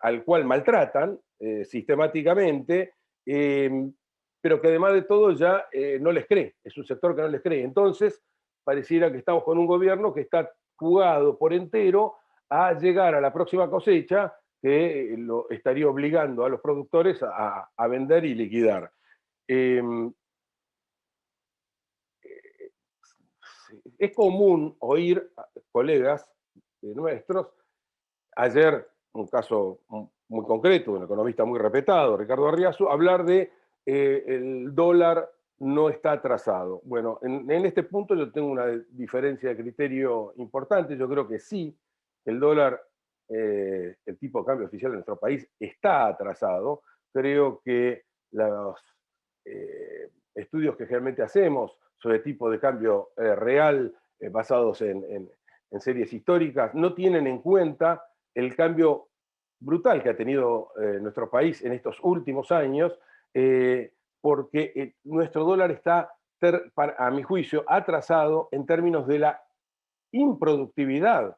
al cual maltratan sistemáticamente, pero que además de todo ya no les cree, es un sector que no les cree. Entonces, pareciera que estamos con un gobierno que está jugado por entero a llegar a la próxima cosecha, que lo estaría obligando a los productores a vender y liquidar. Es común oír colegas nuestros, ayer un caso muy concreto, un economista muy respetado, Ricardo Arriazu, hablar de el dólar no está atrasado. Bueno, en este punto yo tengo una diferencia de criterio importante. Yo creo que sí, el dólar, el tipo de cambio oficial de nuestro país está atrasado. Creo que los estudios que generalmente hacemos sobre tipo de cambio real, basados en series históricas, no tienen en cuenta el cambio brutal que ha tenido nuestro país en estos últimos años, porque nuestro dólar está, a mi juicio, atrasado en términos de la improductividad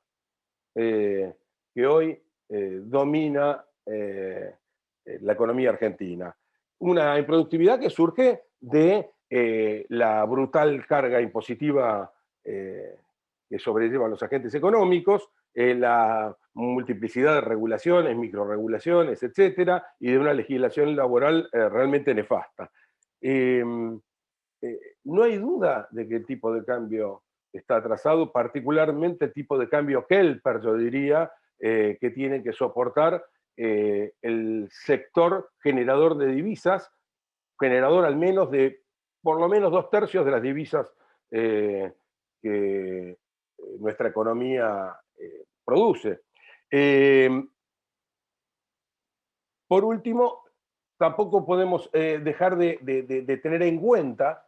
que hoy domina la economía argentina. Una improductividad que surge de la brutal carga impositiva que sobrellevan los agentes económicos, la multiplicidad de regulaciones, microregulaciones, etcétera, y de una legislación laboral realmente nefasta. No hay duda de que el tipo de cambio está atrasado, particularmente el tipo de cambio Kelper, yo diría, que tiene que soportar el sector generador de divisas, generador al menos de por lo menos 2/3 de las divisas que nuestra economía produce. Por último, tampoco podemos dejar de tener en cuenta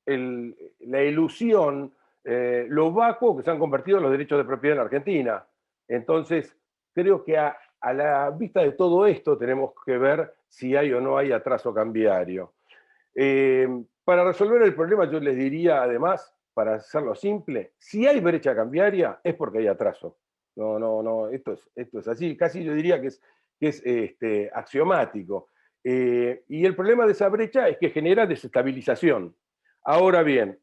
la ilusión, lo vacuo que se han convertido los derechos de propiedad en Argentina. Entonces, creo que a la vista de todo esto tenemos que ver si hay o no hay atraso cambiario. Para resolver el problema yo les diría además, para hacerlo simple, si hay brecha cambiaria es porque hay atraso. No, esto es así, casi yo diría que es axiomático. Y el problema de esa brecha es que genera desestabilización. Ahora bien,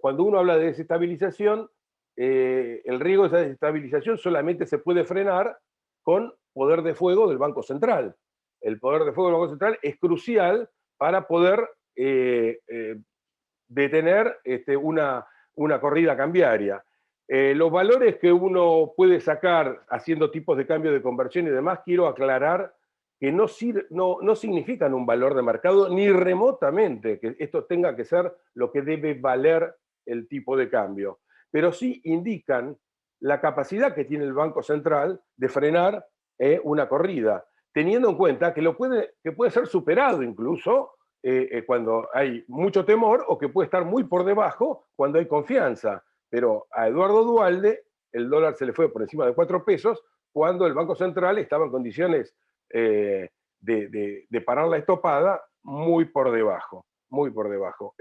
cuando uno habla de desestabilización, el riesgo de esa desestabilización solamente se puede frenar con poder de fuego del Banco Central. El poder de fuego del Banco Central es crucial para poder detener una corrida cambiaria. Los valores que uno puede sacar haciendo tipos de cambio de conversión y demás, quiero aclarar que no significan un valor de mercado ni remotamente que esto tenga que ser lo que debe valer el tipo de cambio, pero sí indican la capacidad que tiene el Banco Central de frenar una corrida, teniendo en cuenta que puede ser superado incluso cuando hay mucho temor, o que puede estar muy por debajo cuando hay confianza. Pero a Eduardo Duhalde el dólar se le fue por encima de 4 pesos cuando el Banco Central estaba en condiciones de parar la estopada muy por debajo, muy por debajo.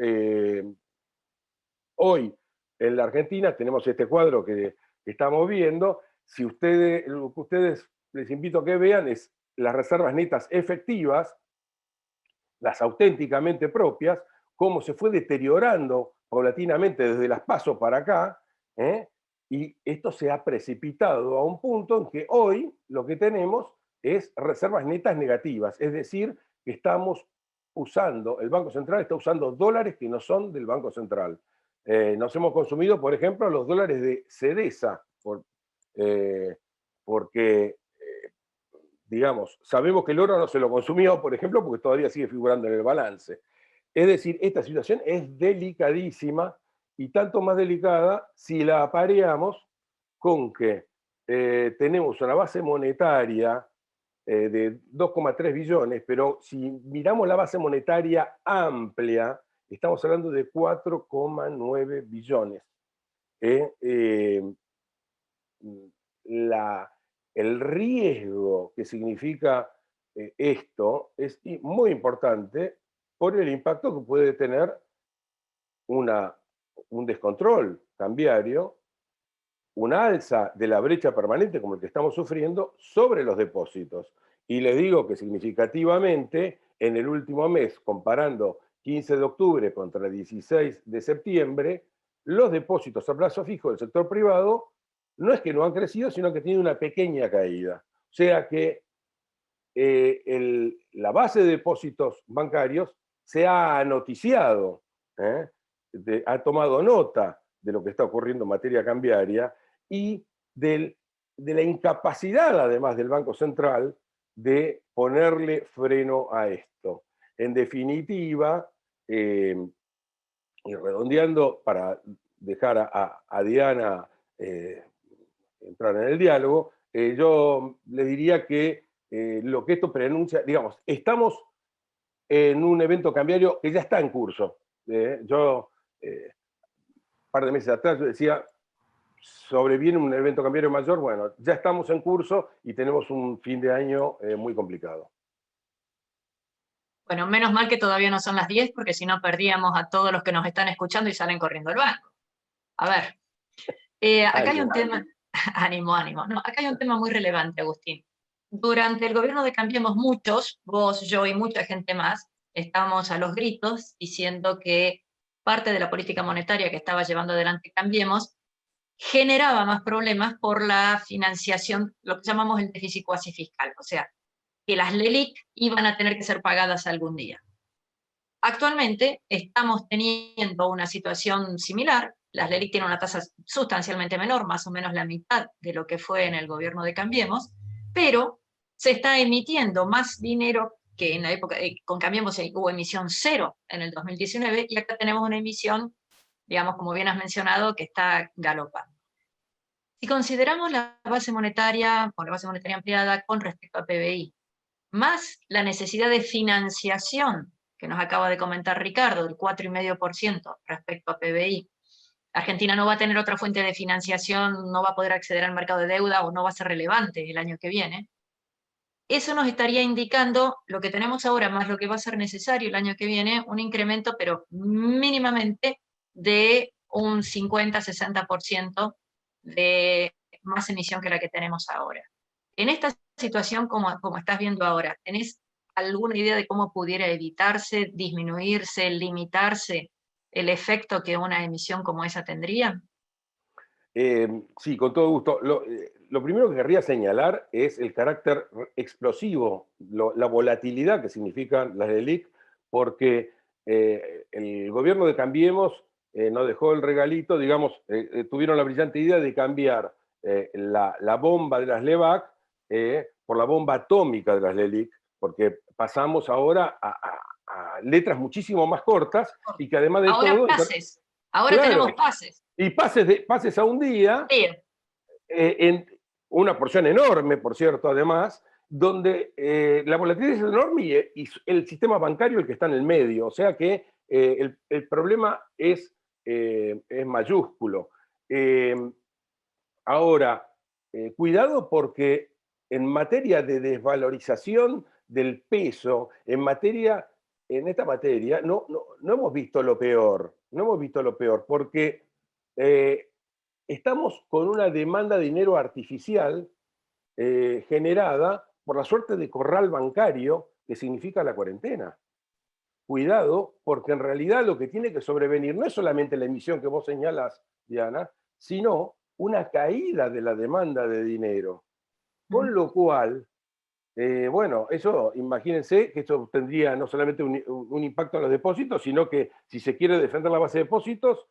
Hoy en la Argentina tenemos este cuadro que estamos viendo. Lo que ustedes les invito a que vean es las reservas netas efectivas, las auténticamente propias, cómo se fue deteriorando paulatinamente desde las PASO para acá, y esto se ha precipitado a un punto en que hoy lo que tenemos es reservas netas negativas, es decir, que el Banco Central está usando dólares que no son del Banco Central. Nos hemos consumido, por ejemplo, los dólares de Cedesa, porque digamos, sabemos que el oro no se lo consumió, por ejemplo, porque todavía sigue figurando en el balance. Es decir, esta situación es delicadísima, y tanto más delicada si la apareamos con que tenemos una base monetaria de 2,3 billones, pero si miramos la base monetaria amplia, estamos hablando de 4,9 billones. El riesgo que significa esto es muy importante por el impacto que puede tener un descontrol cambiario, una alza de la brecha permanente como el que estamos sufriendo sobre los depósitos. Y les digo que significativamente en el último mes, comparando 15 de octubre contra 16 de septiembre, los depósitos a plazo fijo del sector privado no es que no han crecido, sino que tienen una pequeña caída. O sea que la base de depósitos bancarios se ha noticiado, ha tomado nota de lo que está ocurriendo en materia cambiaria y de la incapacidad, además, del Banco Central de ponerle freno a esto. En definitiva, y redondeando para dejar a Diana entrar en el diálogo, yo le diría que lo que esto preanuncia, digamos, estamos en un evento cambiario que ya está en curso. Yo, un par de meses atrás, yo decía, sobreviene un evento cambiario mayor. Bueno, ya estamos en curso y tenemos un fin de año muy complicado. Bueno, menos mal que todavía no son las 10, porque si no perdíamos a todos los que nos están escuchando y salen corriendo al banco. A ver, acá hay un tema, ánimo, no, acá hay un tema muy relevante, Agustín. Durante el gobierno de Cambiemos, muchos, vos, yo y mucha gente más, estamos a los gritos diciendo que parte de la política monetaria que estaba llevando adelante Cambiemos generaba más problemas por la financiación, lo que llamamos el déficit cuasi fiscal, o sea, que las LELIC iban a tener que ser pagadas algún día. Actualmente estamos teniendo una situación similar. Las LELIC tienen una tasa sustancialmente menor, más o menos la mitad de lo que fue en el gobierno de Cambiemos, pero se está emitiendo más dinero que en la época, con Cambiemos hubo emisión cero en el 2019, y acá tenemos una emisión, digamos, como bien has mencionado, que está galopando. Si consideramos la base monetaria, o la base monetaria ampliada con respecto a PBI, más la necesidad de financiación que nos acaba de comentar Ricardo, del 4,5% respecto a PBI, Argentina no va a tener otra fuente de financiación, no va a poder acceder al mercado de deuda o no va a ser relevante el año que viene. Eso nos estaría indicando lo que tenemos ahora más lo que va a ser necesario el año que viene, un incremento, pero mínimamente de un 50-60% de más emisión que la que tenemos ahora. En esta situación, como estás viendo ahora, ¿tenés alguna idea de cómo pudiera evitarse, disminuirse, limitarse el efecto que una emisión como esa tendría? Sí, con todo gusto. Lo primero que querría señalar es el carácter explosivo, la volatilidad que significan las LELIQ, porque el gobierno de Cambiemos nos dejó el regalito, digamos, tuvieron la brillante idea de cambiar la bomba de las LEVAC por la bomba atómica de las LELIQ, porque pasamos ahora a letras muchísimo más cortas y que además de ahora todo... pases. Ahora claro, tenemos pases. Y pases a un día, Sí. en una porción enorme, por cierto, además, donde la volatilidad es enorme y el sistema bancario el que está en el medio. O sea que el problema es mayúsculo. Ahora, cuidado porque en materia de desvalorización del peso, en esta materia, no hemos visto lo peor. No hemos visto lo peor, porque estamos con una demanda de dinero artificial generada por la suerte de corral bancario que significa la cuarentena. Cuidado, porque en realidad lo que tiene que sobrevenir no es solamente la emisión que vos señalás, Diana, sino una caída de la demanda de dinero. Con lo cual, bueno, eso, imagínense que esto tendría no solamente un impacto en los depósitos, sino que si se quiere defender la base de depósitos,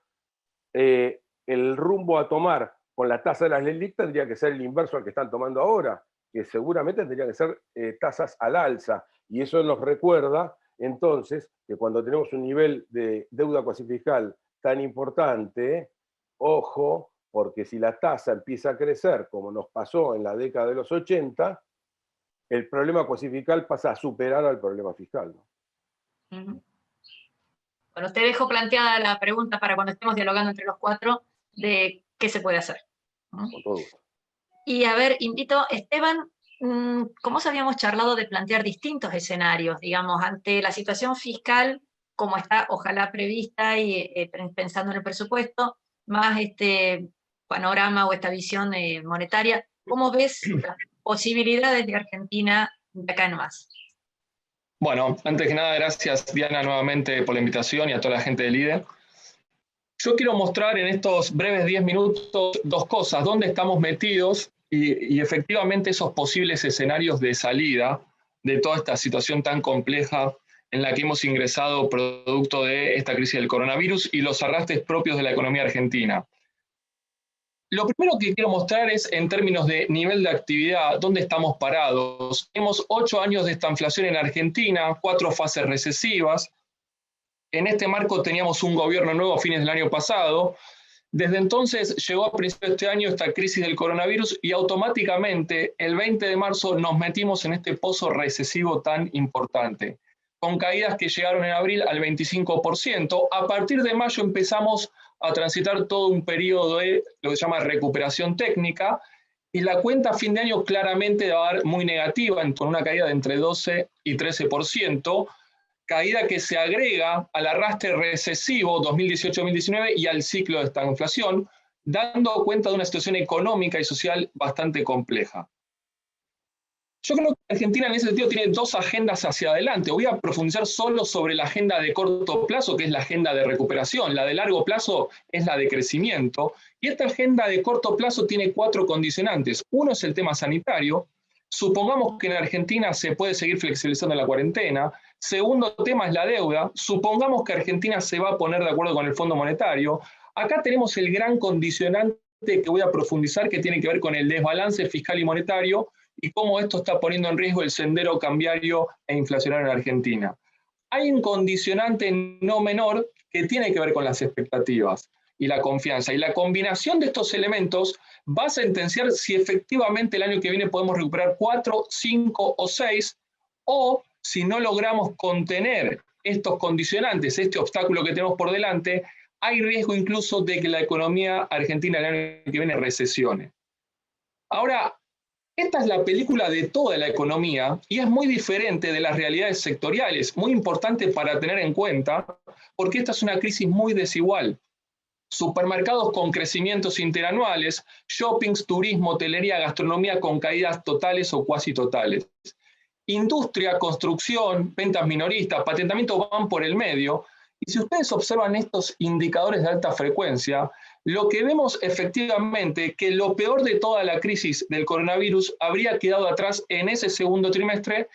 el rumbo a tomar con la tasa de las LELIQ tendría que ser el inverso al que están tomando ahora, que seguramente tendrían que ser tasas al alza. Y eso nos recuerda, entonces, que cuando tenemos un nivel de deuda cuasi fiscal tan importante, ojo, porque si la tasa empieza a crecer, como nos pasó en la década de los 80, el problema cuasi fiscal pasa a superar al problema fiscal, ¿no? Bueno, te dejo planteada la pregunta para cuando estemos dialogando entre los cuatro de qué se puede hacer. Con todo gusto. Y a ver, invito a Esteban, como habíamos charlado de plantear distintos escenarios, digamos, ante la situación fiscal, como está ojalá prevista y pensando en el presupuesto, más este panorama o esta visión monetaria, ¿cómo ves las posibilidades de Argentina de acá en más? Bueno, antes que nada, gracias Diana nuevamente por la invitación y a toda la gente del IDE. Yo quiero mostrar en estos breves 10 minutos dos cosas, dónde estamos metidos y efectivamente esos posibles escenarios de salida de toda esta situación tan compleja en la que hemos ingresado producto de esta crisis del coronavirus y los arrastres propios de la economía argentina. Lo primero que quiero mostrar es en términos de nivel de actividad, dónde estamos parados. Tenemos 8 años de estanflación en Argentina, 4 fases recesivas. En este marco teníamos un gobierno nuevo a fines del año pasado. Desde entonces llegó a principios de este año esta crisis del coronavirus y automáticamente el 20 de marzo nos metimos en este pozo recesivo tan importante, con caídas que llegaron en abril al 25%. A partir de mayo empezamos a transitar todo un periodo de lo que se llama recuperación técnica, y la cuenta a fin de año claramente va a dar muy negativa, con una caída de entre 12 y 13%, caída que se agrega al arrastre recesivo 2018-2019 y al ciclo de esta inflación, dando cuenta de una situación económica y social bastante compleja. Yo creo que Argentina en ese sentido tiene dos agendas hacia adelante. Voy a profundizar solo sobre la agenda de corto plazo, que es la agenda de recuperación. La de largo plazo es la de crecimiento. Y esta agenda de corto plazo tiene 4 condicionantes. Uno es el tema sanitario. Supongamos que en Argentina se puede seguir flexibilizando la cuarentena. Segundo tema es la deuda. Supongamos que Argentina se va a poner de acuerdo con el Fondo Monetario. Acá tenemos el gran condicionante que voy a profundizar, que tiene que ver con el desbalance fiscal y monetario, y cómo esto está poniendo en riesgo el sendero cambiario e inflacionario en Argentina. Hay un condicionante no menor que tiene que ver con las expectativas y la confianza. Y la combinación de estos elementos va a sentenciar si efectivamente el año que viene podemos recuperar 4, 5 o 6, o si no logramos contener estos condicionantes, este obstáculo que tenemos por delante, hay riesgo incluso de que la economía argentina el año que viene recesione. Ahora, esta es la película de toda la economía y es muy diferente de las realidades sectoriales, muy importante para tener en cuenta, porque esta es una crisis muy desigual. Supermercados con crecimientos interanuales, shoppings, turismo, hotelería, gastronomía con caídas totales o cuasi totales. Industria, construcción, ventas minoristas, patentamiento van por el medio. Y si ustedes observan estos indicadores de alta frecuencia, lo que vemos efectivamente que lo peor de toda la crisis del coronavirus habría quedado atrás en ese segundo trimestre,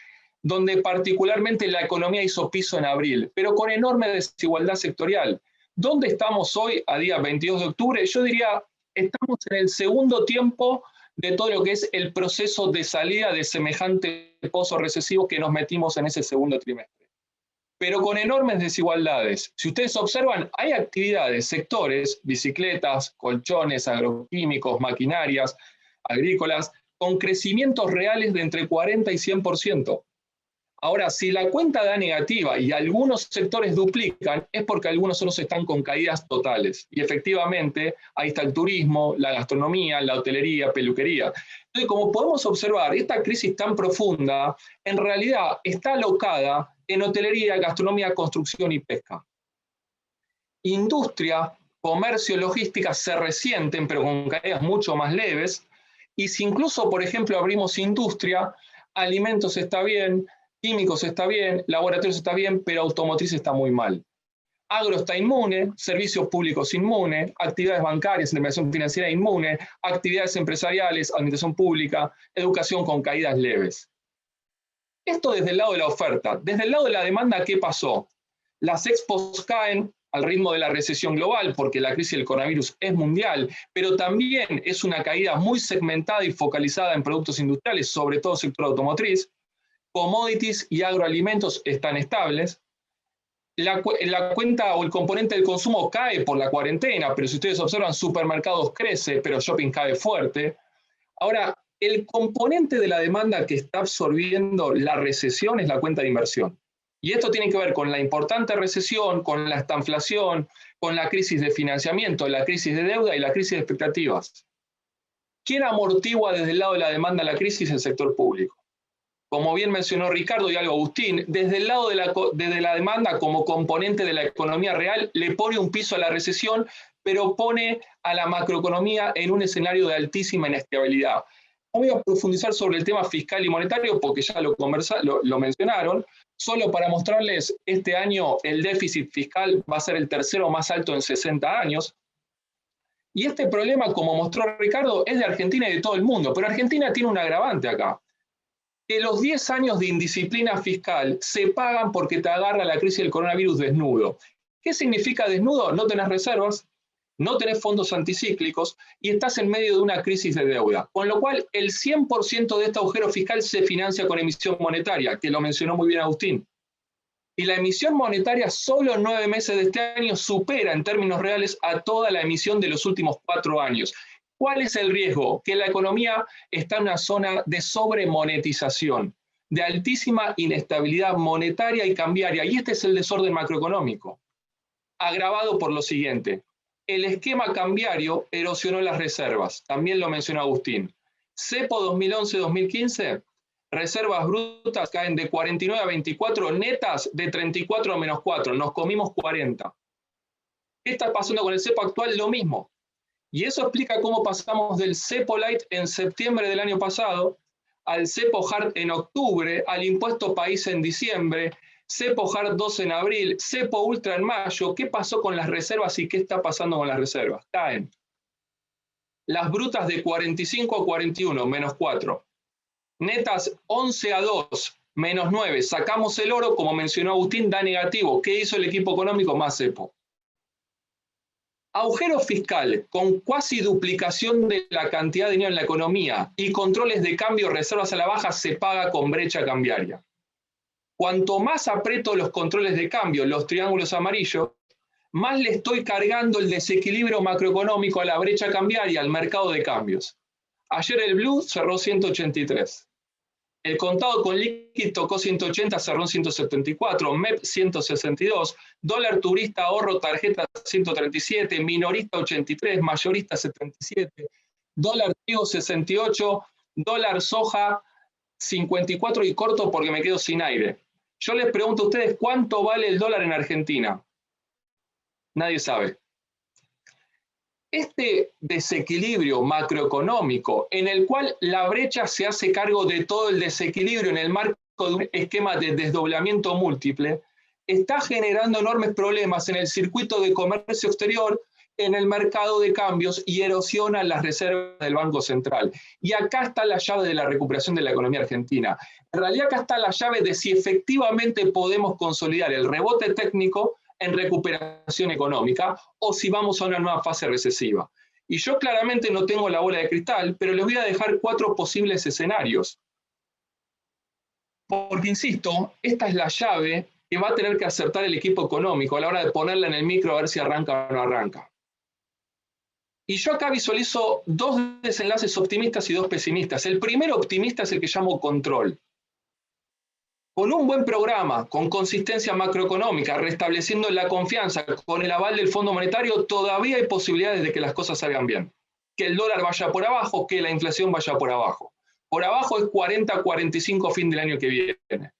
donde particularmente la economía hizo piso en abril, pero con enorme desigualdad sectorial. ¿Dónde estamos hoy, a día 22 de octubre? Yo diría, estamos en el segundo tiempo de todo lo que es el proceso de salida de semejante pozo recesivo que nos metimos en ese segundo trimestre. Pero con enormes desigualdades. Si ustedes observan, hay actividades, sectores, bicicletas, colchones, agroquímicos, maquinarias, agrícolas, con crecimientos reales de entre 40 y 100%. Ahora, si la cuenta da negativa y algunos sectores duplican, es porque algunos otros están con caídas totales. Y efectivamente, ahí está el turismo, la gastronomía, la hotelería, peluquería. Entonces, como podemos observar, esta crisis tan profunda, en realidad está alocada en hotelería, gastronomía, construcción y pesca. Industria, comercio, logística se resienten, pero con caídas mucho más leves. Y si incluso, por ejemplo, abrimos industria, alimentos está bien, químicos está bien, laboratorios está bien, pero automotriz está muy mal. Agro está inmune, servicios públicos inmune, actividades bancarias, intermediación financiera inmune, actividades empresariales, administración pública, educación con caídas leves. Esto desde el lado de la oferta. Desde el lado de la demanda, ¿qué pasó? Las expos caen al ritmo de la recesión global, porque la crisis del coronavirus es mundial, pero también es una caída muy segmentada y focalizada en productos industriales, sobre todo el sector automotriz. Commodities y agroalimentos están estables. La cuenta o el componente del consumo cae por la cuarentena, pero si ustedes observan, supermercados crece, pero shopping cae fuerte. Ahora, el componente de la demanda que está absorbiendo la recesión es la cuenta de inversión. Y esto tiene que ver con la importante recesión, con la estanflación, con la crisis de financiamiento, la crisis de deuda y la crisis de expectativas. ¿Quién amortigua desde el lado de la demanda la crisis? El sector público. Como bien mencionó Ricardo y algo Agustín, desde el lado de la demanda como componente de la economía real le pone un piso a la recesión, pero pone a la macroeconomía en un escenario de altísima inestabilidad. No voy a profundizar sobre el tema fiscal y monetario porque ya lo mencionaron. Solo para mostrarles, este año el déficit fiscal va a ser el tercero más alto en 60 años. Y este problema, como mostró Ricardo, es de Argentina y de todo el mundo. Pero Argentina tiene un agravante acá. Que los 10 años de indisciplina fiscal se pagan porque te agarra la crisis del coronavirus desnudo. ¿Qué significa desnudo? No tenés reservas, no tenés fondos anticíclicos y estás en medio de una crisis de deuda. Con lo cual, el 100% de este agujero fiscal se financia con emisión monetaria, que lo mencionó muy bien Agustín. Y la emisión monetaria solo en 9 meses de este año supera en términos reales a toda la emisión de los últimos 4 años. ¿Cuál es el riesgo? Que la economía está en una zona de sobremonetización, de altísima inestabilidad monetaria y cambiaria, y este es el desorden macroeconómico, agravado por lo siguiente. El esquema cambiario erosionó las reservas, también lo mencionó Agustín. Cepo 2011-2015, reservas brutas caen de 49 a 24, netas de 34 a menos 4, nos comimos 40. ¿Qué está pasando con el cepo actual? Lo mismo. Y eso explica cómo pasamos del cepo light en septiembre del año pasado, al cepo hard en octubre, al impuesto país en diciembre, cepo hard 2 en abril, cepo ultra en mayo. ¿Qué pasó con las reservas y qué está pasando con las reservas? Caen. Las brutas de 45 a 41, menos 4. Netas 11 a 2, menos 9. Sacamos el oro, como mencionó Agustín, da negativo. ¿Qué hizo el equipo económico? Más cepo. Agujero fiscal con cuasi duplicación de la cantidad de dinero en la economía y controles de cambio, reservas a la baja, se paga con brecha cambiaria. Cuanto más aprieto los controles de cambio, los triángulos amarillos, más le estoy cargando el desequilibrio macroeconómico a la brecha cambiaria, al mercado de cambios. Ayer el blue cerró 183. El contado con liqui tocó 180, cerró en 174, MEP 162, dólar turista, ahorro, tarjeta 137, minorista 83, mayorista 77, dólar trigo 68, dólar soja 54 y corto porque me quedo sin aire. Yo les pregunto a ustedes, ¿cuánto vale el dólar en Argentina? Nadie sabe. Este desequilibrio macroeconómico en el cual la brecha se hace cargo de todo el desequilibrio en el marco de un esquema de desdoblamiento múltiple, está generando enormes problemas en el circuito de comercio exterior, en el mercado de cambios y erosiona las reservas del Banco Central. Y acá está la llave de la recuperación de la economía argentina. En realidad acá está la llave de si efectivamente podemos consolidar el rebote técnico en recuperación económica o si vamos a una nueva fase recesiva. Y yo claramente no tengo la bola de cristal, pero les voy a dejar 4 posibles escenarios. Porque, insisto, esta es la llave que va a tener que acertar el equipo económico a la hora de ponerla en el micro a ver si arranca o no arranca. Y yo acá visualizo 2 desenlaces optimistas y 2 pesimistas. El primero optimista es el que llamo control. Con un buen programa, con consistencia macroeconómica, restableciendo la confianza, con el aval del Fondo Monetario, todavía hay posibilidades de que las cosas salgan bien. Que el dólar vaya por abajo, que la inflación vaya por abajo. Por abajo es 40-45 fin del año que viene.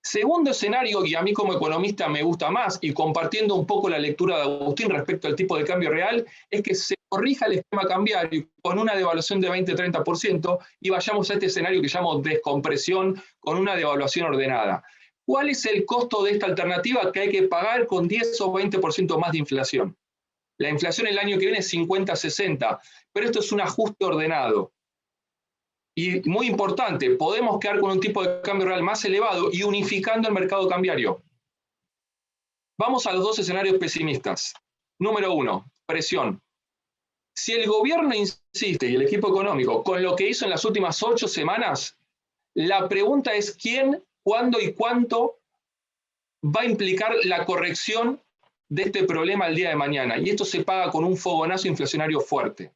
Segundo escenario, y a mí como economista me gusta más, y compartiendo un poco la lectura de Agustín respecto al tipo de cambio real, es que se corrija el esquema cambiario con una devaluación de 20-30% y vayamos a este escenario que llamo descompresión con una devaluación ordenada. ¿Cuál es el costo de esta alternativa que hay que pagar con 10 o 20% más de inflación? La inflación el año que viene es 50-60, pero esto es un ajuste ordenado. Y muy importante, podemos quedar con un tipo de cambio real más elevado y unificando el mercado cambiario. Vamos a los 2 escenarios pesimistas. Número 1, presión. Si el gobierno insiste, y el equipo económico, con lo que hizo en las últimas 8 semanas, la pregunta es quién, cuándo y cuánto va a implicar la corrección de este problema el día de mañana. Y esto se paga con un fogonazo inflacionario fuerte.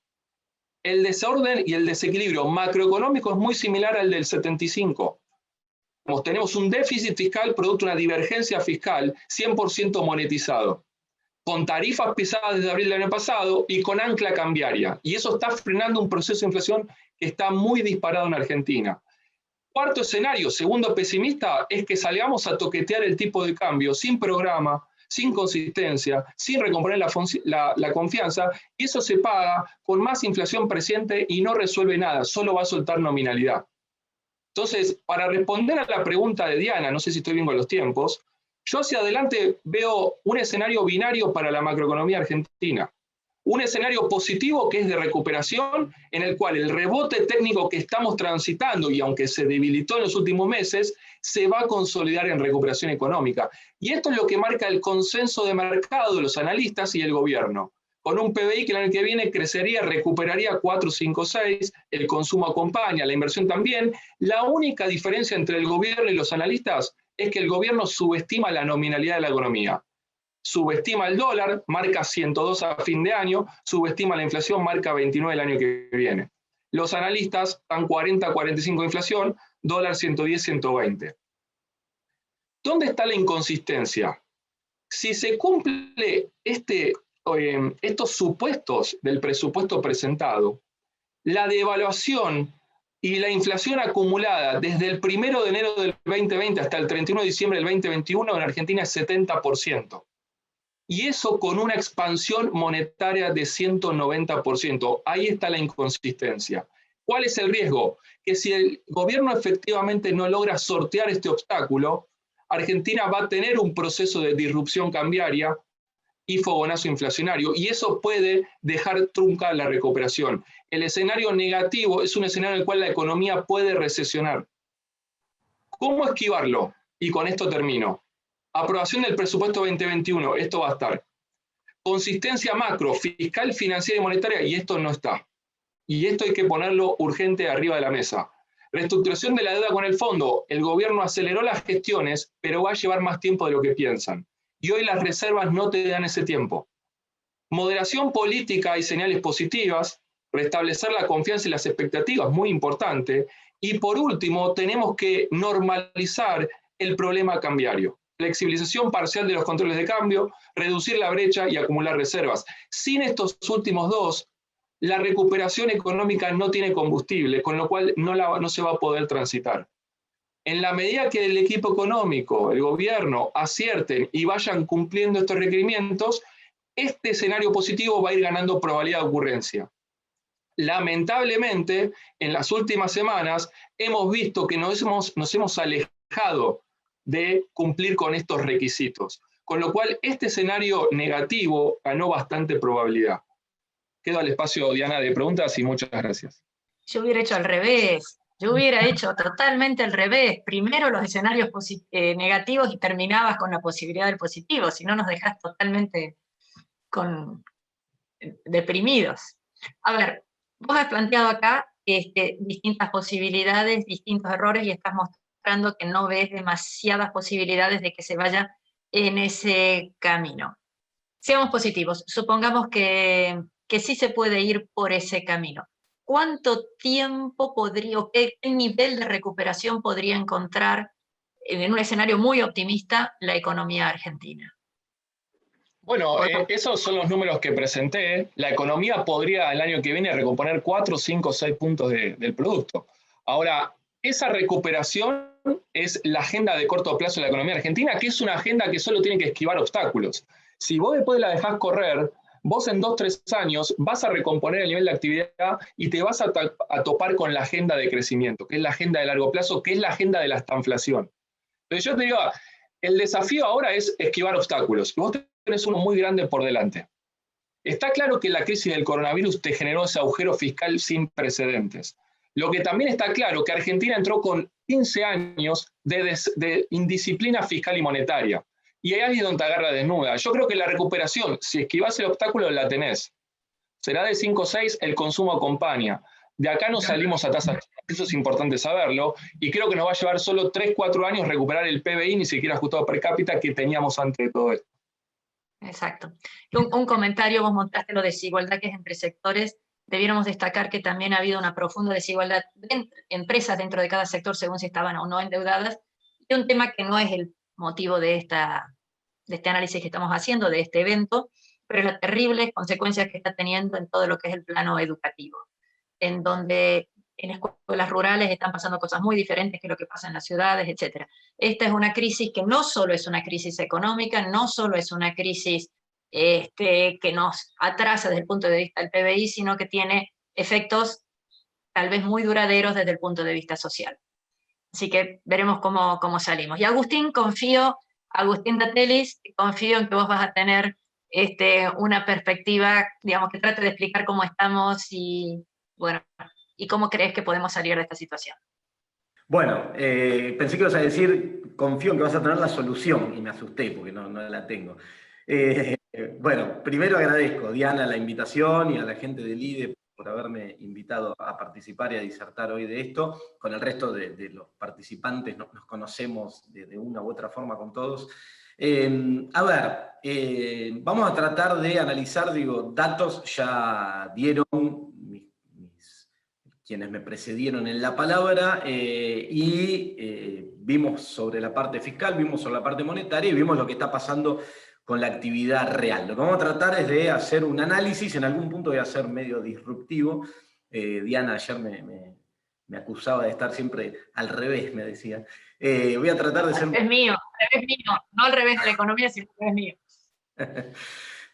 El desorden y el desequilibrio macroeconómico es muy similar al del 75. Tenemos un déficit fiscal producto de una divergencia fiscal 100% monetizado, con tarifas pisadas desde abril del año pasado y con ancla cambiaria. Y eso está frenando un proceso de inflación que está muy disparado en Argentina. Cuarto escenario, segundo pesimista, es que salgamos a toquetear el tipo de cambio sin programa, sin consistencia, sin recomponer la confianza, y eso se paga con más inflación presente y no resuelve nada, solo va a soltar nominalidad. Entonces, para responder a la pregunta de Diana, no sé si estoy bien con los tiempos, yo hacia adelante veo un escenario binario para la macroeconomía argentina. Un escenario positivo que es de recuperación, en el cual el rebote técnico que estamos transitando, y aunque se debilitó en los últimos meses, se va a consolidar en recuperación económica. Y esto es lo que marca el consenso de mercado de los analistas y el gobierno. Con un PBI que el año que viene crecería, recuperaría 4, 5, 6, el consumo acompaña, la inversión también. La única diferencia entre el gobierno y los analistas es que el gobierno subestima la nominalidad de la economía. Subestima el dólar, marca 102 a fin de año, subestima la inflación, marca 29 el año que viene. Los analistas están 40-45 de inflación, dólar 110-120. ¿Dónde está la inconsistencia? Si se cumple estos supuestos del presupuesto presentado, la devaluación y la inflación acumulada desde el 1 de enero del 2020 hasta el 31 de diciembre del 2021 en Argentina es 70%. Y eso con una expansión monetaria de 190%. Ahí está la inconsistencia. ¿Cuál es el riesgo? Que si el gobierno efectivamente no logra sortear este obstáculo, Argentina va a tener un proceso de disrupción cambiaria y fogonazo inflacionario, y eso puede dejar trunca la recuperación. El escenario negativo es un escenario en el cual la economía puede recesionar. ¿Cómo esquivarlo? Y con esto termino. Aprobación del presupuesto 2021, esto va a estar. Consistencia macro, fiscal, financiera y monetaria, y esto no está. Y esto hay que ponerlo urgente arriba de la mesa. Reestructuración de la deuda con el fondo. El gobierno aceleró las gestiones, pero va a llevar más tiempo de lo que piensan. Y hoy las reservas no te dan ese tiempo. Moderación política y señales positivas. Restablecer la confianza y las expectativas, muy importante. Y por último, tenemos que normalizar el problema cambiario. Flexibilización parcial de los controles de cambio, reducir la brecha y acumular reservas. Sin estos últimos dos, la recuperación económica no tiene combustible, con lo cual no se va a poder transitar. En la medida que el equipo económico, el gobierno, acierten y vayan cumpliendo estos requerimientos, este escenario positivo va a ir ganando probabilidad de ocurrencia. Lamentablemente, en las últimas semanas hemos visto que nos hemos alejado de cumplir con estos requisitos, con lo cual este escenario negativo ganó bastante probabilidad. Quedo al espacio, Diana, de preguntas y muchas gracias. Yo hubiera hecho al revés. Yo hubiera hecho totalmente al revés. Primero los escenarios negativos y terminabas con la posibilidad del positivo, si no nos dejás totalmente deprimidos. A ver, vos has planteado acá distintas posibilidades, distintos errores, y estás mostrando que no ves demasiadas posibilidades de que se vaya en ese camino. Seamos positivos, supongamos que sí se puede ir por ese camino. ¿Cuánto tiempo podría, o qué nivel de recuperación podría encontrar en un escenario muy optimista la economía argentina? Bueno, esos son los números que presenté. La economía podría el año que viene recomponer 4, 5, 6 puntos del producto. Ahora, esa recuperación es la agenda de corto plazo de la economía argentina, que es una agenda que solo tiene que esquivar obstáculos. Si vos después la dejás correr, vos en 2, 3 años vas a recomponer el nivel de actividad y te vas a topar con la agenda de crecimiento, que es la agenda de largo plazo, que es la agenda de la estanflación. Entonces yo te digo, el desafío ahora es esquivar obstáculos. Vos tenés uno muy grande por delante. Está claro que la crisis del coronavirus te generó ese agujero fiscal sin precedentes. Lo que también está claro que Argentina entró con 15 años de indisciplina fiscal y monetaria. Y ahí es donde te agarra desnuda. Yo creo que la recuperación, si esquivás el obstáculo, la tenés. Será de 5 o 6, el consumo acompaña. De acá no salimos a tasas, eso es importante saberlo, y creo que nos va a llevar solo 3, 4 años recuperar el PBI, ni siquiera ajustado per cápita, que teníamos antes de todo esto. Exacto. Un comentario, vos mostraste lo de desigualdad que es entre sectores. Debiéramos destacar que también ha habido una profunda desigualdad de empresas dentro de cada sector según si estaban o no endeudadas, y un tema que no es el motivo de este análisis que estamos haciendo, de este evento, pero las terribles consecuencias que está teniendo en todo lo que es el plano educativo, en donde en escuelas rurales están pasando cosas muy diferentes que lo que pasa en las ciudades, etc. Esta es una crisis que no solo es una crisis económica, no solo es una crisis que nos atrasa desde el punto de vista del PBI, sino que tiene efectos tal vez muy duraderos desde el punto de vista social. Así que veremos cómo salimos. Y Agustín Datelis, confío en que vos vas a tener una perspectiva, digamos, que trate de explicar cómo estamos y, bueno, y cómo crees que podemos salir de esta situación. Bueno, pensé que ibas a decir, confío en que vas a tener la solución, y me asusté porque no la tengo. Bueno, primero agradezco, Diana, la invitación y a la gente del IDE por haberme invitado a participar y a disertar hoy de esto. Con el resto de los participantes nos conocemos de una u otra forma con todos. A ver, vamos a tratar de analizar, datos ya dieron quienes me precedieron en la palabra, vimos sobre la parte fiscal, vimos sobre la parte monetaria y vimos lo que está pasando con la actividad real. Lo que vamos a tratar es de hacer un análisis, en algún punto voy a ser medio disruptivo. Diana ayer me acusaba de estar siempre al revés, me decía. Voy a tratar de ser... Al revés mío, no al revés de la economía, sino al revés mío.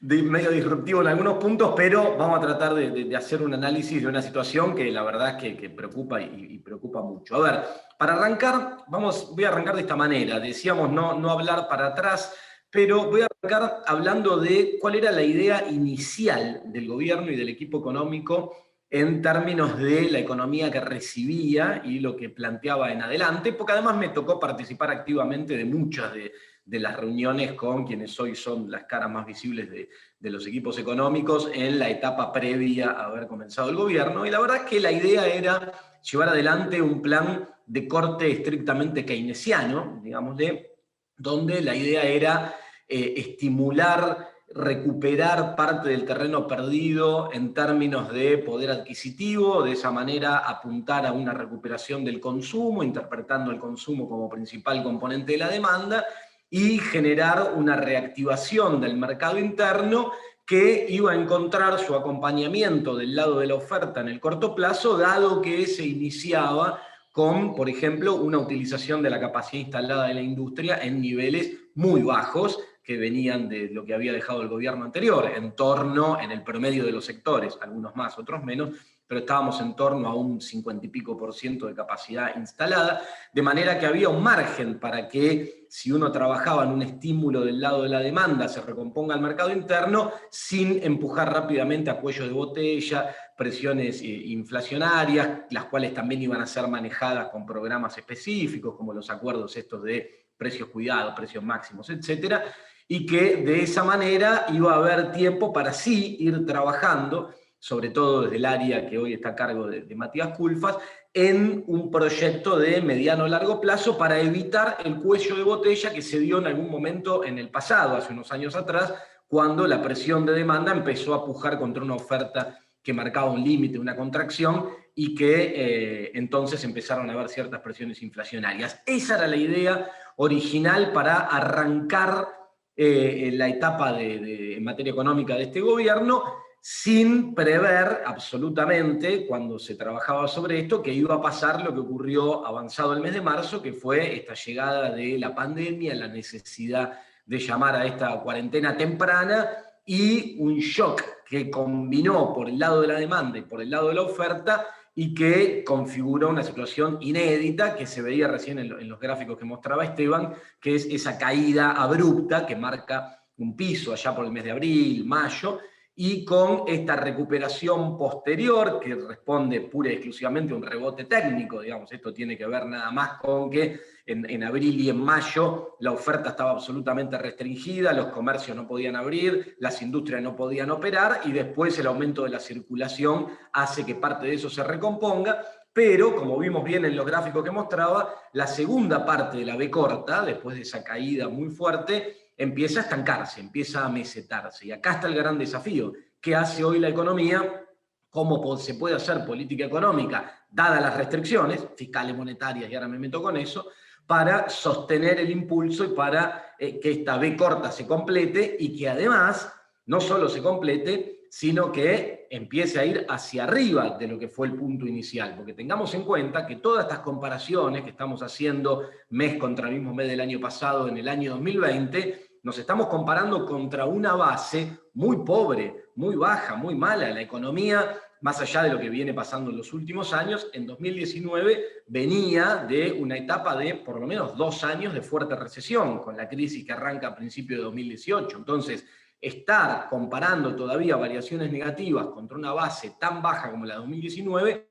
Medio disruptivo en algunos puntos, pero vamos a tratar de hacer un análisis de una situación que la verdad es que preocupa y preocupa mucho. A ver, para arrancar, voy a arrancar de esta manera. Decíamos no hablar para atrás, pero voy a arrancar hablando de cuál era la idea inicial del gobierno y del equipo económico en términos de la economía que recibía y lo que planteaba en adelante, porque además me tocó participar activamente de muchas de las reuniones con quienes hoy son las caras más visibles de los equipos económicos en la etapa previa a haber comenzado el gobierno, y la verdad es que la idea era llevar adelante un plan de corte estrictamente keynesiano, digámosle, donde la idea era estimular recuperar parte del terreno perdido en términos de poder adquisitivo, de esa manera apuntar a una recuperación del consumo, interpretando el consumo como principal componente de la demanda, y generar una reactivación del mercado interno que iba a encontrar su acompañamiento del lado de la oferta en el corto plazo, dado que se iniciaba con, por ejemplo, una utilización de la capacidad instalada de la industria en niveles muy bajos, que venían de lo que había dejado el gobierno anterior, en el promedio de los sectores, algunos más, otros menos, pero estábamos en torno a un 50 y pico % de capacidad instalada, de manera que había un margen para que, si uno trabajaba en un estímulo del lado de la demanda, se recomponga el mercado interno, sin empujar rápidamente a cuello de botella, presiones inflacionarias, las cuales también iban a ser manejadas con programas específicos, como los acuerdos estos de precios cuidados, precios máximos, etcétera, y que de esa manera iba a haber tiempo para sí ir trabajando, sobre todo desde el área que hoy está a cargo de Matías Culfas, en un proyecto de mediano o largo plazo para evitar el cuello de botella que se dio en algún momento en el pasado, hace unos años atrás, cuando la presión de demanda empezó a pujar contra una oferta que marcaba un límite, una contracción, y que entonces empezaron a haber ciertas presiones inflacionarias. Esa era la idea original para arrancar la etapa en materia económica de este gobierno, sin prever absolutamente, cuando se trabajaba sobre esto, que iba a pasar lo que ocurrió avanzado el mes de marzo, que fue esta llegada de la pandemia, la necesidad de llamar a esta cuarentena temprana, y un shock que combinó por el lado de la demanda y por el lado de la oferta, y que configuró una situación inédita que se veía recién en los gráficos que mostraba Esteban, que es esa caída abrupta que marca un piso allá por el mes de abril, mayo, y con esta recuperación posterior que responde pura y exclusivamente a un rebote técnico, digamos. Esto tiene que ver nada más con que en abril y en mayo la oferta estaba absolutamente restringida, los comercios no podían abrir, las industrias no podían operar, y después el aumento de la circulación hace que parte de eso se recomponga, pero como vimos bien en los gráficos que mostraba, la segunda parte de la B corta, después de esa caída muy fuerte, empieza a estancarse, empieza a mesetarse. Y acá está el gran desafío. ¿Qué hace hoy la economía? ¿Cómo se puede hacer política económica, dadas las restricciones fiscales, monetarias, y ahora me meto con eso, para sostener el impulso y para que esta B corta se complete, y que además no solo se complete, sino que empiece a ir hacia arriba de lo que fue el punto inicial? Porque tengamos en cuenta que todas estas comparaciones que estamos haciendo mes contra el mismo mes del año pasado, en el año 2020, nos estamos comparando contra una base muy pobre, muy baja, muy mala. La economía, más allá de lo que viene pasando en los últimos años, en 2019 venía de una etapa de por lo menos 2 años de fuerte recesión, con la crisis que arranca a principios de 2018. Entonces, estar comparando todavía variaciones negativas contra una base tan baja como la de 2019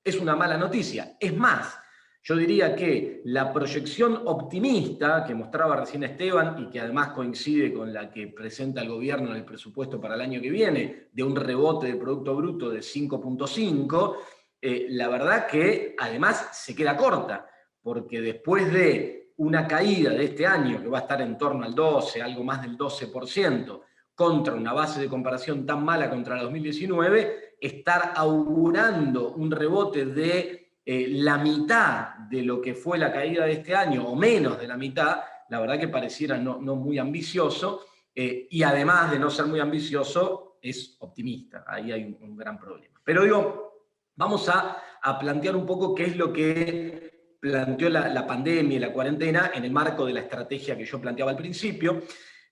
es una mala noticia. Es más, yo diría que la proyección optimista que mostraba recién Esteban, y que además coincide con la que presenta el gobierno en el presupuesto para el año que viene, de un rebote del Producto Bruto de 5.5, la verdad que además se queda corta, porque después de una caída de este año que va a estar en torno al 12, algo más del 12%, contra una base de comparación tan mala contra la 2019, estar augurando un rebote de la mitad de lo que fue la caída de este año, o menos de la mitad, la verdad que pareciera no muy ambicioso, y además de no ser muy ambicioso, es optimista. Ahí hay un gran problema. Pero digo, vamos a plantear un poco qué es lo que planteó la pandemia y la cuarentena en el marco de la estrategia que yo planteaba al principio.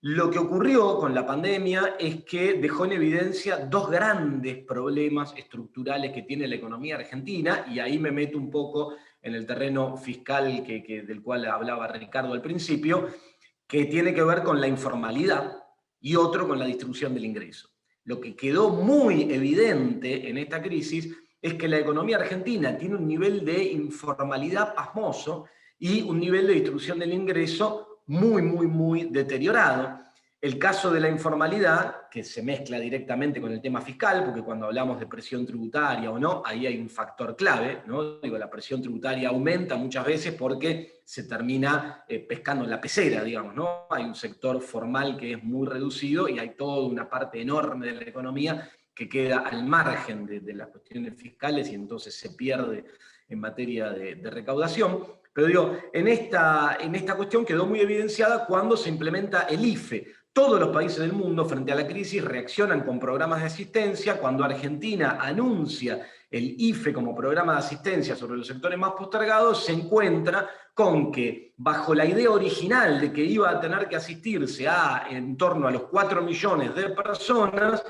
Lo que ocurrió con la pandemia es que dejó en evidencia 2 grandes problemas estructurales que tiene la economía argentina, y ahí me meto un poco en el terreno fiscal del cual hablaba Ricardo al principio, que tiene que ver con la informalidad y otro con la distribución del ingreso. Lo que quedó muy evidente en esta crisis es que la economía argentina tiene un nivel de informalidad pasmoso y un nivel de distribución del ingreso muy deteriorado. El caso de la informalidad, que se mezcla directamente con el tema fiscal, porque cuando hablamos de presión tributaria o no, ahí hay un factor clave, ¿no? Digo, la presión tributaria aumenta muchas veces porque se termina pescando en la pecera, digamos, ¿no? Hay un sector formal que es muy reducido y hay toda una parte enorme de la economía que queda al margen de las cuestiones fiscales y entonces se pierde en materia de recaudación. Pero digo, en esta cuestión quedó muy evidenciada cuando se implementa el IFE. Todos los países del mundo frente a la crisis reaccionan con programas de asistencia. Cuando Argentina anuncia el IFE como programa de asistencia sobre los sectores más postergados, se encuentra con que, bajo la idea original de que iba a tener que asistirse a en torno a los 4 millones de personas,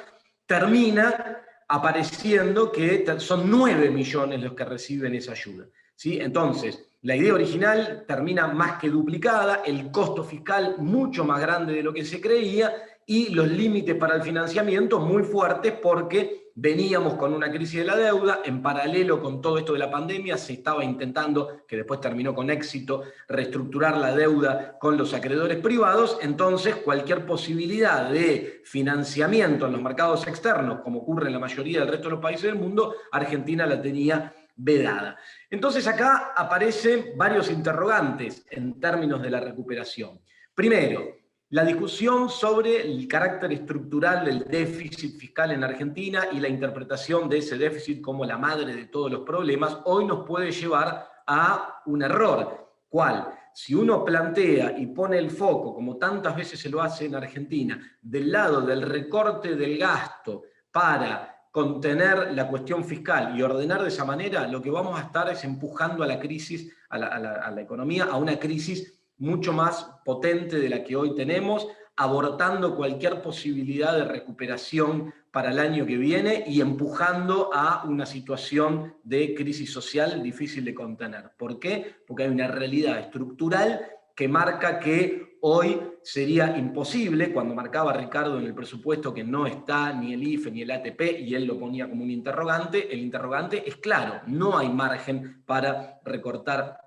termina apareciendo que son 9 millones los que reciben esa ayuda, ¿sí? Entonces, la idea original termina más que duplicada, el costo fiscal mucho más grande de lo que se creía y los límites para el financiamiento muy fuertes porque veníamos con una crisis de la deuda, en paralelo con todo esto de la pandemia se estaba intentando, que después terminó con éxito, reestructurar la deuda con los acreedores privados, entonces cualquier posibilidad de financiamiento en los mercados externos, como ocurre en la mayoría del resto de los países del mundo, Argentina la tenía vedada. Entonces acá aparecen varios interrogantes en términos de la recuperación. Primero, la discusión sobre el carácter estructural del déficit fiscal en Argentina y la interpretación de ese déficit como la madre de todos los problemas hoy nos puede llevar a un error. ¿Cuál? Si uno plantea y pone el foco, como tantas veces se lo hace en Argentina, del lado del recorte del gasto para contener la cuestión fiscal y ordenar de esa manera, lo que vamos a estar es empujando a la crisis, a la economía, a una crisis mucho más potente de la que hoy tenemos, abortando cualquier posibilidad de recuperación para el año que viene y empujando a una situación de crisis social difícil de contener. ¿Por qué? Porque hay una realidad estructural que marca que hoy sería imposible, cuando marcaba Ricardo en el presupuesto que no está ni el IFE ni el ATP, y él lo ponía como un interrogante, el interrogante es claro, no hay margen para recortar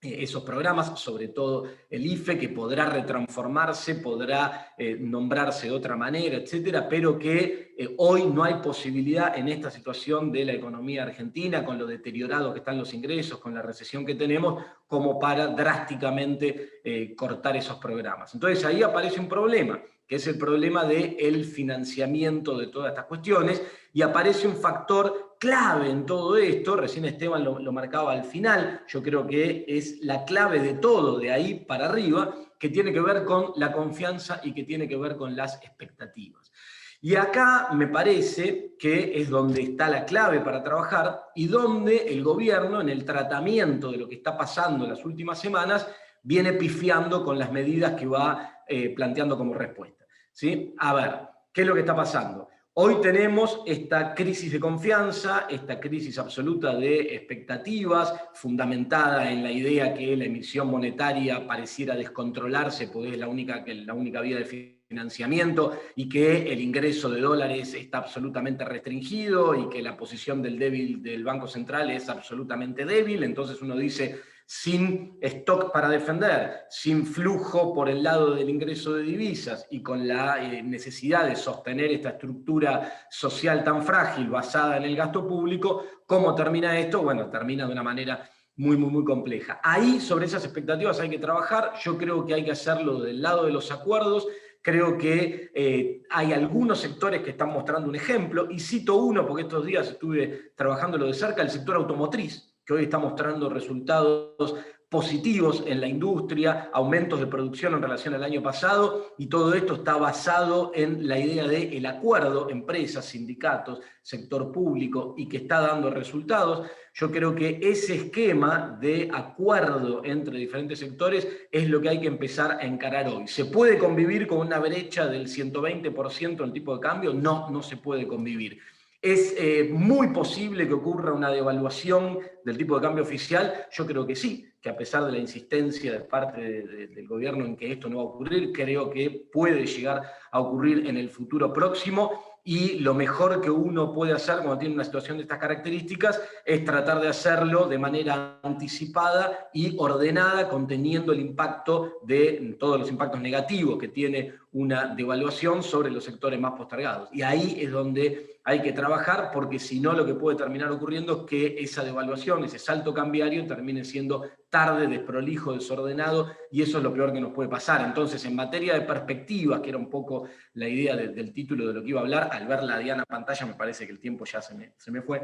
esos programas, sobre todo el IFE, que podrá retransformarse, podrá nombrarse de otra manera, etcétera, pero que hoy no hay posibilidad en esta situación de la economía argentina, con lo deteriorado que están los ingresos, con la recesión que tenemos, como para drásticamente cortar esos programas. Entonces ahí aparece un problema, que es el problema del financiamiento de todas estas cuestiones, y aparece un factor clave en todo esto, recién Esteban lo marcaba al final, yo creo que es la clave de todo, de ahí para arriba, que tiene que ver con la confianza y que tiene que ver con las expectativas. Y acá me parece que es donde está la clave para trabajar y donde el gobierno, en el tratamiento de lo que está pasando en las últimas semanas, viene pifiando con las medidas que va planteando como respuesta, ¿sí? A ver, ¿qué es lo que está pasando? Hoy tenemos esta crisis de confianza, esta crisis absoluta de expectativas, fundamentada en la idea que la emisión monetaria pareciera descontrolarse, porque es la única vía de financiamiento, y que el ingreso de dólares está absolutamente restringido, y que la posición del Banco Central es absolutamente débil. Entonces uno dice, sin stock para defender, sin flujo por el lado del ingreso de divisas y con la necesidad de sostener esta estructura social tan frágil basada en el gasto público, ¿cómo termina esto? Bueno, termina de una manera muy, muy, muy compleja. Ahí, sobre esas expectativas hay que trabajar. Yo creo que hay que hacerlo del lado de los acuerdos. Creo que hay algunos sectores que están mostrando un ejemplo, y cito uno porque estos días estuve trabajándolo de cerca, el sector automotriz, que hoy está mostrando resultados positivos en la industria, aumentos de producción en relación al año pasado, y todo esto está basado en la idea del acuerdo, empresas, sindicatos, sector público, y que está dando resultados. Yo creo que ese esquema de acuerdo entre diferentes sectores es lo que hay que empezar a encarar hoy. ¿Se puede convivir con una brecha del 120% en el tipo de cambio? No, no se puede convivir. ¿Es muy posible que ocurra una devaluación del tipo de cambio oficial? Yo creo que sí, que a pesar de la insistencia de parte del gobierno en que esto no va a ocurrir, creo que puede llegar a ocurrir en el futuro próximo, y lo mejor que uno puede hacer cuando tiene una situación de estas características es tratar de hacerlo de manera anticipada y ordenada, conteniendo el impacto de todos los impactos negativos que tiene una devaluación sobre los sectores más postergados. Y ahí es donde hay que trabajar, porque si no lo que puede terminar ocurriendo es que esa devaluación, ese salto cambiario, termine siendo tarde, desprolijo, desordenado, y eso es lo peor que nos puede pasar. Entonces, en materia de perspectivas, que era un poco la idea del título de lo que iba a hablar, al ver la Diana pantalla me parece que el tiempo ya se me fue.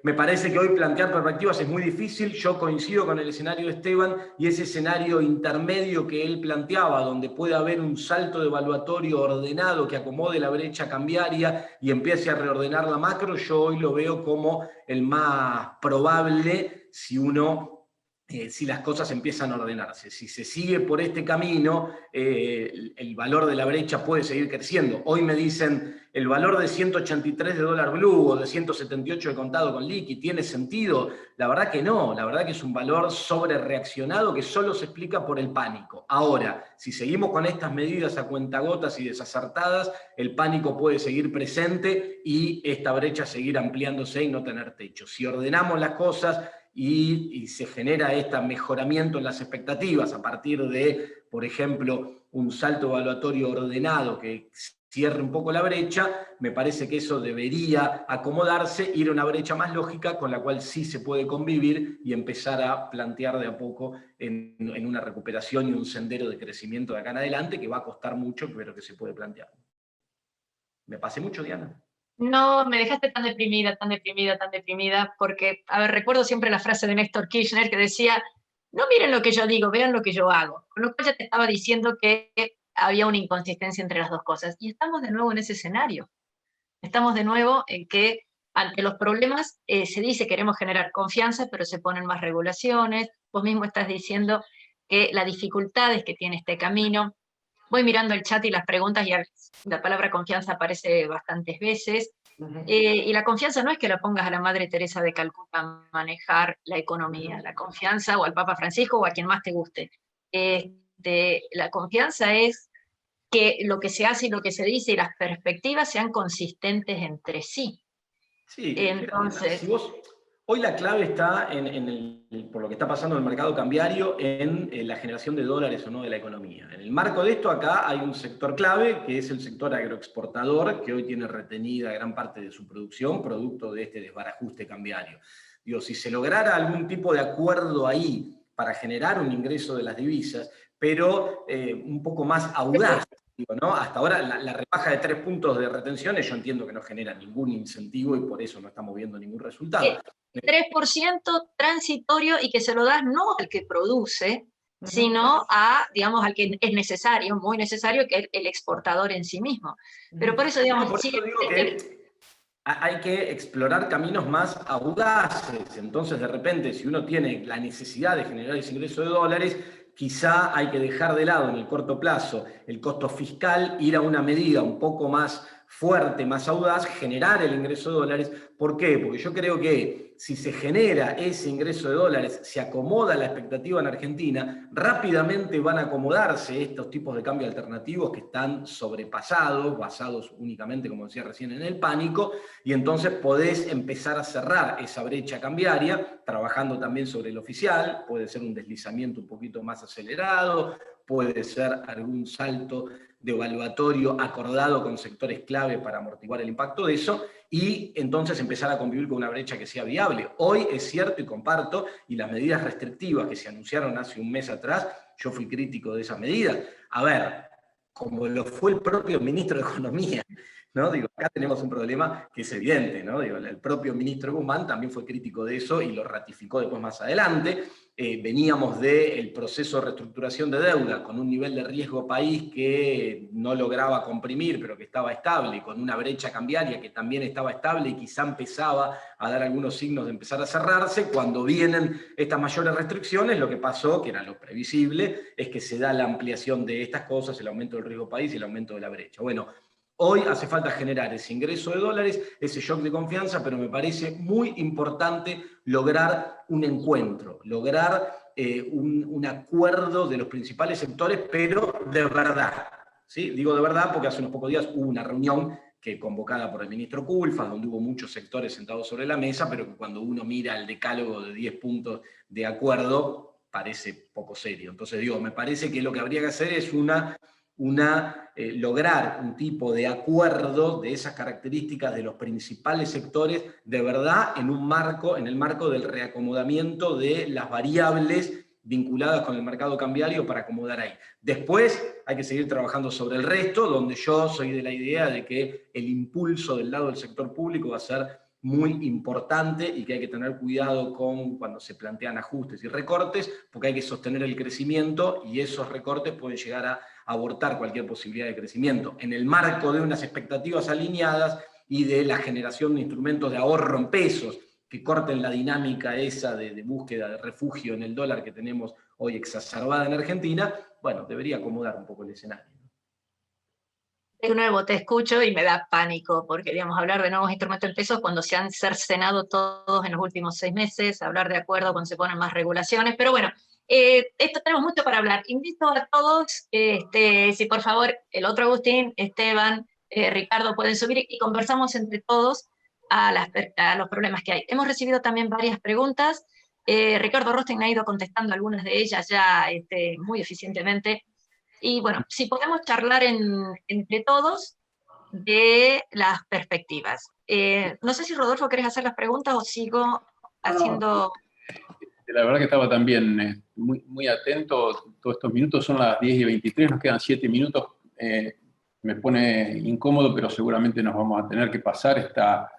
Me parece que hoy plantear perspectivas es muy difícil. Yo coincido con el escenario de Esteban y ese escenario intermedio que él planteaba, donde puede haber un salto devaluatorio ordenado que acomode la brecha cambiaria y empiece a reordenar la macro, yo hoy lo veo como el más probable si las cosas empiezan a ordenarse. Si se sigue por este camino, el valor de la brecha puede seguir creciendo. Hoy me dicen, el valor de 183 de dólar blue o de 178 de contado con liqui, ¿tiene sentido? La verdad que no, la verdad que es un valor sobre reaccionado que solo se explica por el pánico. Ahora, si seguimos con estas medidas a cuentagotas y desacertadas, el pánico puede seguir presente y esta brecha seguir ampliándose y no tener techo. Si ordenamos las cosas y se genera este mejoramiento en las expectativas a partir de, por ejemplo, un salto evaluatorio ordenado que cierre un poco la brecha, me parece que eso debería acomodarse, ir a una brecha más lógica con la cual sí se puede convivir y empezar a plantear de a poco en una recuperación y un sendero de crecimiento de acá en adelante que va a costar mucho, pero que se puede plantear. ¿Me pasé mucho, Diana? No, me dejaste tan deprimida, porque, a ver, recuerdo siempre la frase de Néstor Kirchner que decía, no miren lo que yo digo, vean lo que yo hago. Con lo cual ya te estaba diciendo que había una inconsistencia entre las dos cosas. Y estamos de nuevo en ese escenario. Estamos de nuevo en que ante los problemas se dice queremos generar confianza, pero se ponen más regulaciones. Vos mismo estás diciendo que las dificultades que tiene este camino. Voy mirando el chat y las preguntas y la palabra confianza aparece bastantes veces. Y la confianza no es que la pongas a la Madre Teresa de Calcuta a manejar la economía. La confianza, o al Papa Francisco, o a quien más te guste. La confianza es que lo que se hace y lo que se dice y las perspectivas sean consistentes entre sí. Sí, entonces... Si hoy la clave está, por lo que está pasando en el mercado cambiario, en la generación de dólares o no de la economía. En el marco de esto, acá hay un sector clave, que es el sector agroexportador, que hoy tiene retenida gran parte de su producción, producto de este desbarajuste cambiario. Digo, si se lograra algún tipo de acuerdo ahí para generar un ingreso de las divisas, pero un poco más audaz, digo, ¿no? Hasta ahora la rebaja de 3 puntos de retenciones yo entiendo que no genera ningún incentivo y por eso no estamos viendo ningún resultado. 3% transitorio y que se lo das no al que produce, sino a, digamos, al que es necesario, muy necesario, que es el exportador en sí mismo. Pero por eso, digamos... Por eso digo que hay que explorar caminos más audaces. Entonces, de repente, si uno tiene la necesidad de generar ese ingreso de dólares, quizá hay que dejar de lado en el corto plazo el costo fiscal, ir a una medida un poco más fuerte, más audaz, generar el ingreso de dólares. ¿Por qué? Porque yo creo que si se genera ese ingreso de dólares, se acomoda la expectativa en Argentina, rápidamente van a acomodarse estos tipos de cambio alternativos que están sobrepasados, basados únicamente, como decía recién, en el pánico, y entonces podés empezar a cerrar esa brecha cambiaria, trabajando también sobre el oficial, puede ser un deslizamiento un poquito más acelerado, puede ser algún salto devaluatorio acordado con sectores clave para amortiguar el impacto de eso, y entonces empezar a convivir con una brecha que sea viable. Hoy es cierto y comparto, y las medidas restrictivas que se anunciaron hace un mes atrás, yo fui crítico de esas medidas. A ver, como lo fue el propio ministro de Economía, ¿no? Digo, acá tenemos un problema que es evidente, ¿no? Digo, el propio ministro Guzmán también fue crítico de eso y lo ratificó después más adelante. Veníamos del proceso de reestructuración de deuda con un nivel de riesgo país que no lograba comprimir, pero que estaba estable, con una brecha cambiaria que también estaba estable y quizá empezaba a dar algunos signos de empezar a cerrarse. Cuando vienen estas mayores restricciones, lo que pasó, que era lo previsible, es que se da la ampliación de estas cosas, el aumento del riesgo país y el aumento de la brecha. Bueno, hoy hace falta generar ese ingreso de dólares, ese shock de confianza, pero me parece muy importante lograr un encuentro, lograr un acuerdo de los principales sectores, pero de verdad. ¿sí? Digo de verdad porque hace unos pocos días hubo una reunión convocada por el ministro Culfas, donde hubo muchos sectores sentados sobre la mesa, pero que cuando uno mira el decálogo de 10 puntos de acuerdo, parece poco serio. Entonces digo, me parece que lo que habría que hacer es lograr un tipo de acuerdo de esas características de los principales sectores, de verdad, en el marco del reacomodamiento de las variables vinculadas con el mercado cambiario para acomodar ahí. Después hay que seguir trabajando sobre el resto, donde yo soy de la idea de que el impulso del lado del sector público va a ser muy importante y que hay que tener cuidado cuando se plantean ajustes y recortes, porque hay que sostener el crecimiento y esos recortes pueden llegar a abortar cualquier posibilidad de crecimiento. En el marco de unas expectativas alineadas y de la generación de instrumentos de ahorro en pesos, que corten la dinámica esa de búsqueda de refugio en el dólar que tenemos hoy exacerbada en Argentina, bueno, debería acomodar un poco el escenario. De nuevo, te escucho y me da pánico, porque, digamos, hablar de nuevos instrumentos en pesos cuando se han cercenado todos en los últimos 6 meses, hablar de acuerdo cuando se ponen más regulaciones, pero bueno, esto tenemos mucho para hablar. Invito a todos, si por favor el otro Agustín, Esteban, Ricardo pueden subir y conversamos entre todos a los problemas que hay. Hemos recibido también varias preguntas. Ricardo Rosten ha ido contestando algunas de ellas ya muy eficientemente. Y bueno, si podemos charlar entre todos de las perspectivas. No sé si Rodolfo querés hacer las preguntas o sigo haciendo... La verdad que estaba también muy, muy atento. Todos estos minutos son las 10:23, nos quedan 7 minutos. Me pone incómodo, pero seguramente nos vamos a tener que pasar. Está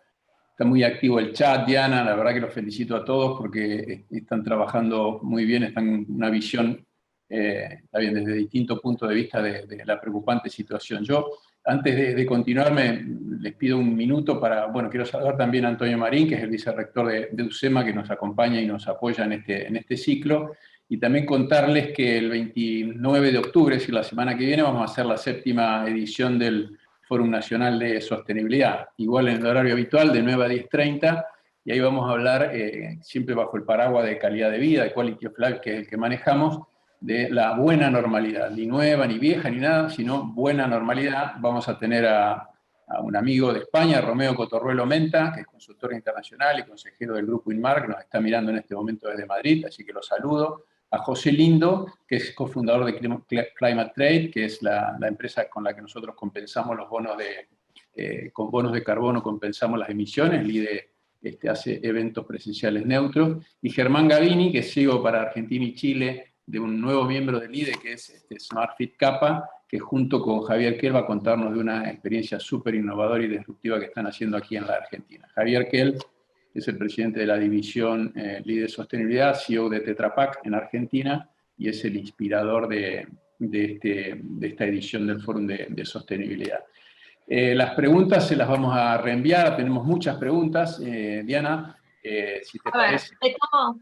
muy activo el chat, Diana. La verdad que los felicito a todos porque están trabajando muy bien, están en una visión está bien, desde distintos puntos de vista de la preocupante situación. Yo, antes de continuar, les pido un minuto para, bueno, quiero saludar también a Antonio Marín, que es el vicerrector de UCEMA, que nos acompaña y nos apoya en este ciclo, y también contarles que el 29 de octubre, es decir, la semana que viene, vamos a hacer la 7ª edición del Fórum Nacional de Sostenibilidad, igual en el horario habitual, de 9 a 10:30, y ahí vamos a hablar, siempre bajo el paraguas de calidad de vida, de Quality of Life, que es el que manejamos, de la buena normalidad, ni nueva, ni vieja, ni nada, sino buena normalidad. Vamos a tener a un amigo de España, Romeo Cotorruelo Menta, que es consultor internacional y consejero del Grupo Inmar, que nos está mirando en este momento desde Madrid, así que lo saludo. A José Lindo, que es cofundador de Climate Trade, que es la empresa con la que nosotros compensamos los bonos con bonos de carbono compensamos las emisiones. El IDE hace eventos presenciales neutros. Y Germán Gavini, que es CEO para Argentina y Chile, de un nuevo miembro del IDE, que es SmartFit Capa, que junto con Javier Kell va a contarnos de una experiencia súper innovadora y disruptiva que están haciendo aquí en la Argentina. Javier Kell es el presidente de la división LIDE Sostenibilidad, CEO de Tetra Pak en Argentina, y es el inspirador de esta edición del Fórum de Sostenibilidad. Las preguntas se las vamos a reenviar, tenemos muchas preguntas. Diana, si te parece.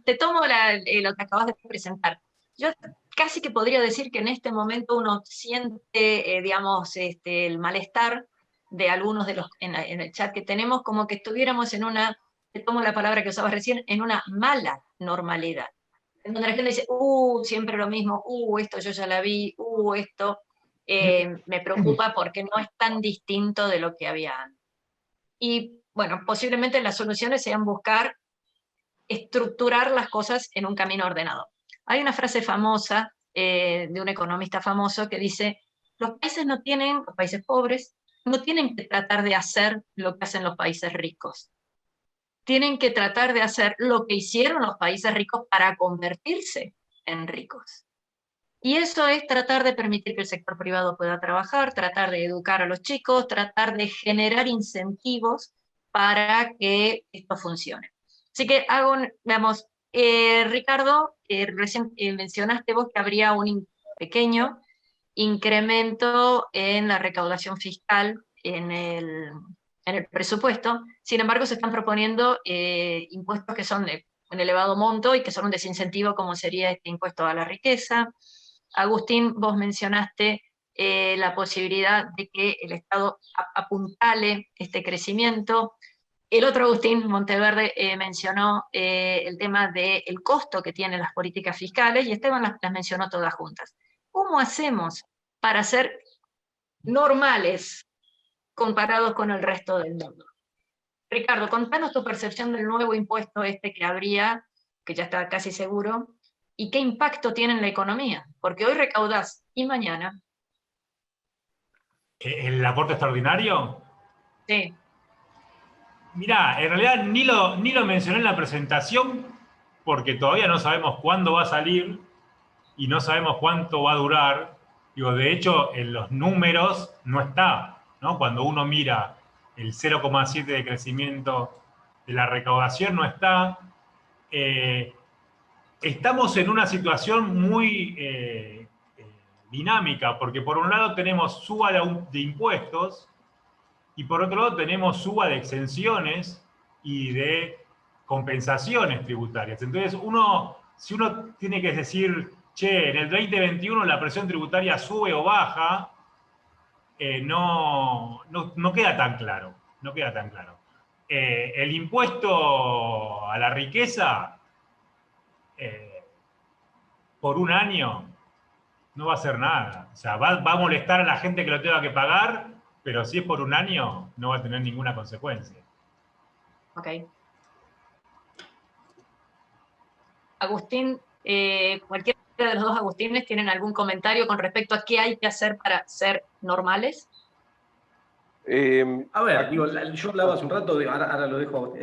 Te tomo lo que acabas de presentar. Yo casi que podría decir que en este momento uno siente, digamos, el malestar de algunos de los en el chat que tenemos, como que estuviéramos en una, te tomo la palabra que usabas recién, en una mala normalidad. En donde la gente dice, siempre lo mismo, esto yo ya la vi, esto me preocupa porque no es tan distinto de lo que había antes. Y bueno, posiblemente las soluciones sean buscar estructurar las cosas en un camino ordenado. Hay una frase famosa de un economista famoso que dice, los países pobres, no tienen que tratar de hacer lo que hacen los países ricos. Tienen que tratar de hacer lo que hicieron los países ricos para convertirse en ricos. Y eso es tratar de permitir que el sector privado pueda trabajar, tratar de educar a los chicos, tratar de generar incentivos para que esto funcione. Así que veamos, Ricardo, recién mencionaste vos que habría un pequeño incremento en la recaudación fiscal en el presupuesto. Sin embargo, se están proponiendo impuestos que son de un elevado monto y que son un desincentivo, como sería este impuesto a la riqueza. Agustín, vos mencionaste la posibilidad de que el Estado apuntale este crecimiento. El otro Agustín Monteverde mencionó el tema del costo que tienen las políticas fiscales, y Esteban las mencionó todas juntas. ¿Cómo hacemos para hacer normales comparados con el resto del mundo. Ricardo, contanos tu percepción del nuevo impuesto que habría, que ya está casi seguro, y qué impacto tiene en la economía, porque hoy recaudás y mañana. ¿El aporte extraordinario? Sí. Mirá, en realidad ni lo mencioné en la presentación porque todavía no sabemos cuándo va a salir y no sabemos cuánto va a durar. Digo, de hecho, en los números no está, ¿no? Cuando uno mira el 0,7 de crecimiento de la recaudación, no está. Estamos en una situación muy dinámica, porque por un lado tenemos suba de impuestos y por otro lado tenemos suba de exenciones y de compensaciones tributarias. Entonces, si uno tiene que decir, che, en el 2021 la presión tributaria sube o baja, no queda tan claro. No queda tan claro. El impuesto a la riqueza, por un año, no va a hacer nada. O sea, va a molestar a la gente que lo tenga que pagar, pero si es por un año, no va a tener ninguna consecuencia. Ok. Agustín, cualquiera de los dos Agustines, ¿tienen algún comentario con respecto a qué hay que hacer para ser normales? A ver, digo, yo hablaba hace un rato, ahora lo dejo,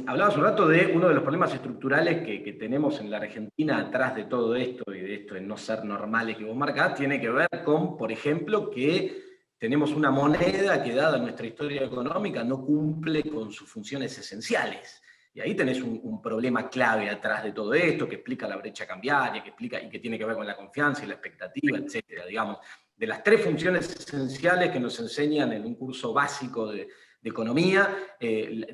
hablaba hace un rato de uno de los problemas estructurales que tenemos en la Argentina atrás de todo esto y de esto de no ser normales que vos marcás, tiene que ver con, por ejemplo, que tenemos una moneda que, dada nuestra historia económica, no cumple con sus funciones esenciales. Y ahí tenés un problema clave atrás de todo esto, que explica la brecha cambiaria, que explica y que tiene que ver con la confianza y la expectativa, etcétera, digamos. De las 3 funciones esenciales que nos enseñan en un curso básico de economía,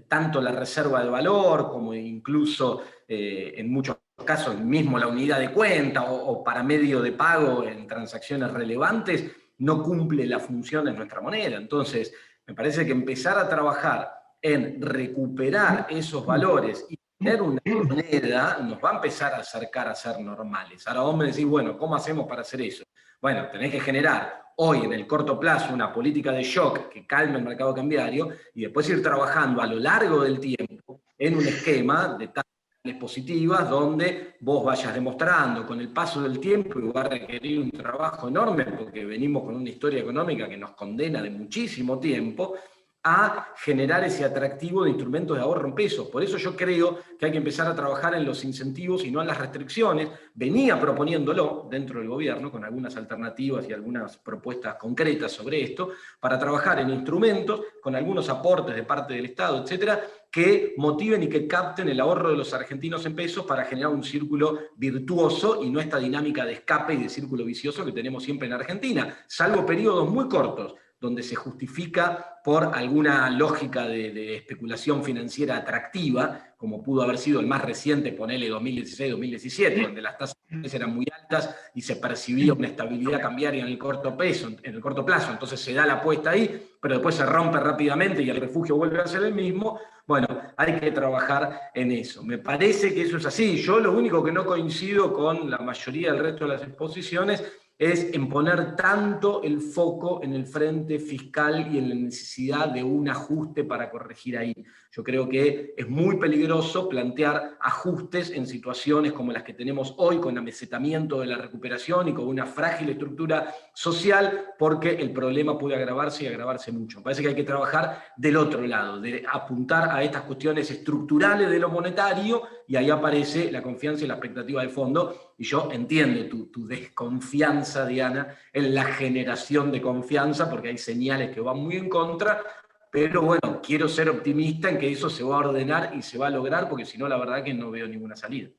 tanto la reserva de valor como incluso en muchos casos mismo la unidad de cuenta o para medio de pago en transacciones relevantes, no cumple la función de nuestra moneda. Entonces, me parece que empezar a trabajar en recuperar esos valores y tener una moneda nos va a empezar a acercar a ser normales. Ahora vos me decís, bueno, ¿cómo hacemos para hacer eso? Bueno, tenés que generar hoy en el corto plazo una política de shock que calme el mercado cambiario y después ir trabajando a lo largo del tiempo en un esquema de tasas positivas donde vos vayas demostrando con el paso del tiempo, y va a requerir un trabajo enorme porque venimos con una historia económica que nos condena de muchísimo tiempo, a generar ese atractivo de instrumentos de ahorro en pesos. Por eso yo creo que hay que empezar a trabajar en los incentivos y no en las restricciones. Venía proponiéndolo dentro del gobierno con algunas alternativas y algunas propuestas concretas sobre esto, para trabajar en instrumentos con algunos aportes de parte del Estado, etcétera, que motiven y que capten el ahorro de los argentinos en pesos para generar un círculo virtuoso y no esta dinámica de escape y de círculo vicioso que tenemos siempre en Argentina, salvo periodos muy cortos, donde se justifica por alguna lógica de especulación financiera atractiva, como pudo haber sido el más reciente, ponele 2016-2017, donde las tasas eran muy altas y se percibía una estabilidad cambiaria en el corto plazo, entonces se da la apuesta ahí, pero después se rompe rápidamente y el refugio vuelve a ser el mismo. Bueno, hay que trabajar en eso. Me parece que eso es así. Yo lo único que no coincido con la mayoría del resto de las exposiciones es en poner tanto el foco en el frente fiscal y en la necesidad de un ajuste para corregir ahí. Yo creo que es muy peligroso plantear ajustes en situaciones como las que tenemos hoy, con amesetamiento de la recuperación y con una frágil estructura social, porque el problema puede agravarse y agravarse mucho. Me parece que hay que trabajar del otro lado, de apuntar a estas cuestiones estructurales de lo monetario, y ahí aparece la confianza y la expectativa de fondo. Y yo entiendo tu desconfianza, Diana, en la generación de confianza, porque hay señales que van muy en contra, pero bueno, quiero ser optimista en que eso se va a ordenar y se va a lograr, porque si no, la verdad que no veo ninguna salida.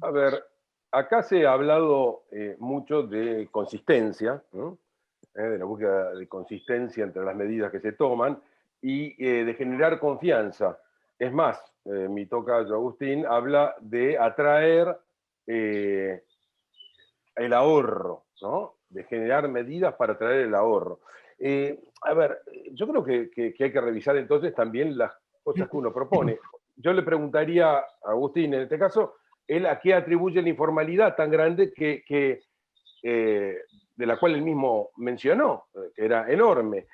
A ver, acá se ha hablado mucho de consistencia, ¿no? De la búsqueda de consistencia entre las medidas que se toman y de generar confianza. Es más, mi tocayo Agustín habla de atraer el ahorro, ¿no? De generar medidas para atraer el ahorro. A ver, yo creo que hay que revisar entonces también las cosas que uno propone. Yo le preguntaría a Agustín, en este caso, él a qué atribuye la informalidad tan grande que de la cual él mismo mencionó, que era enorme.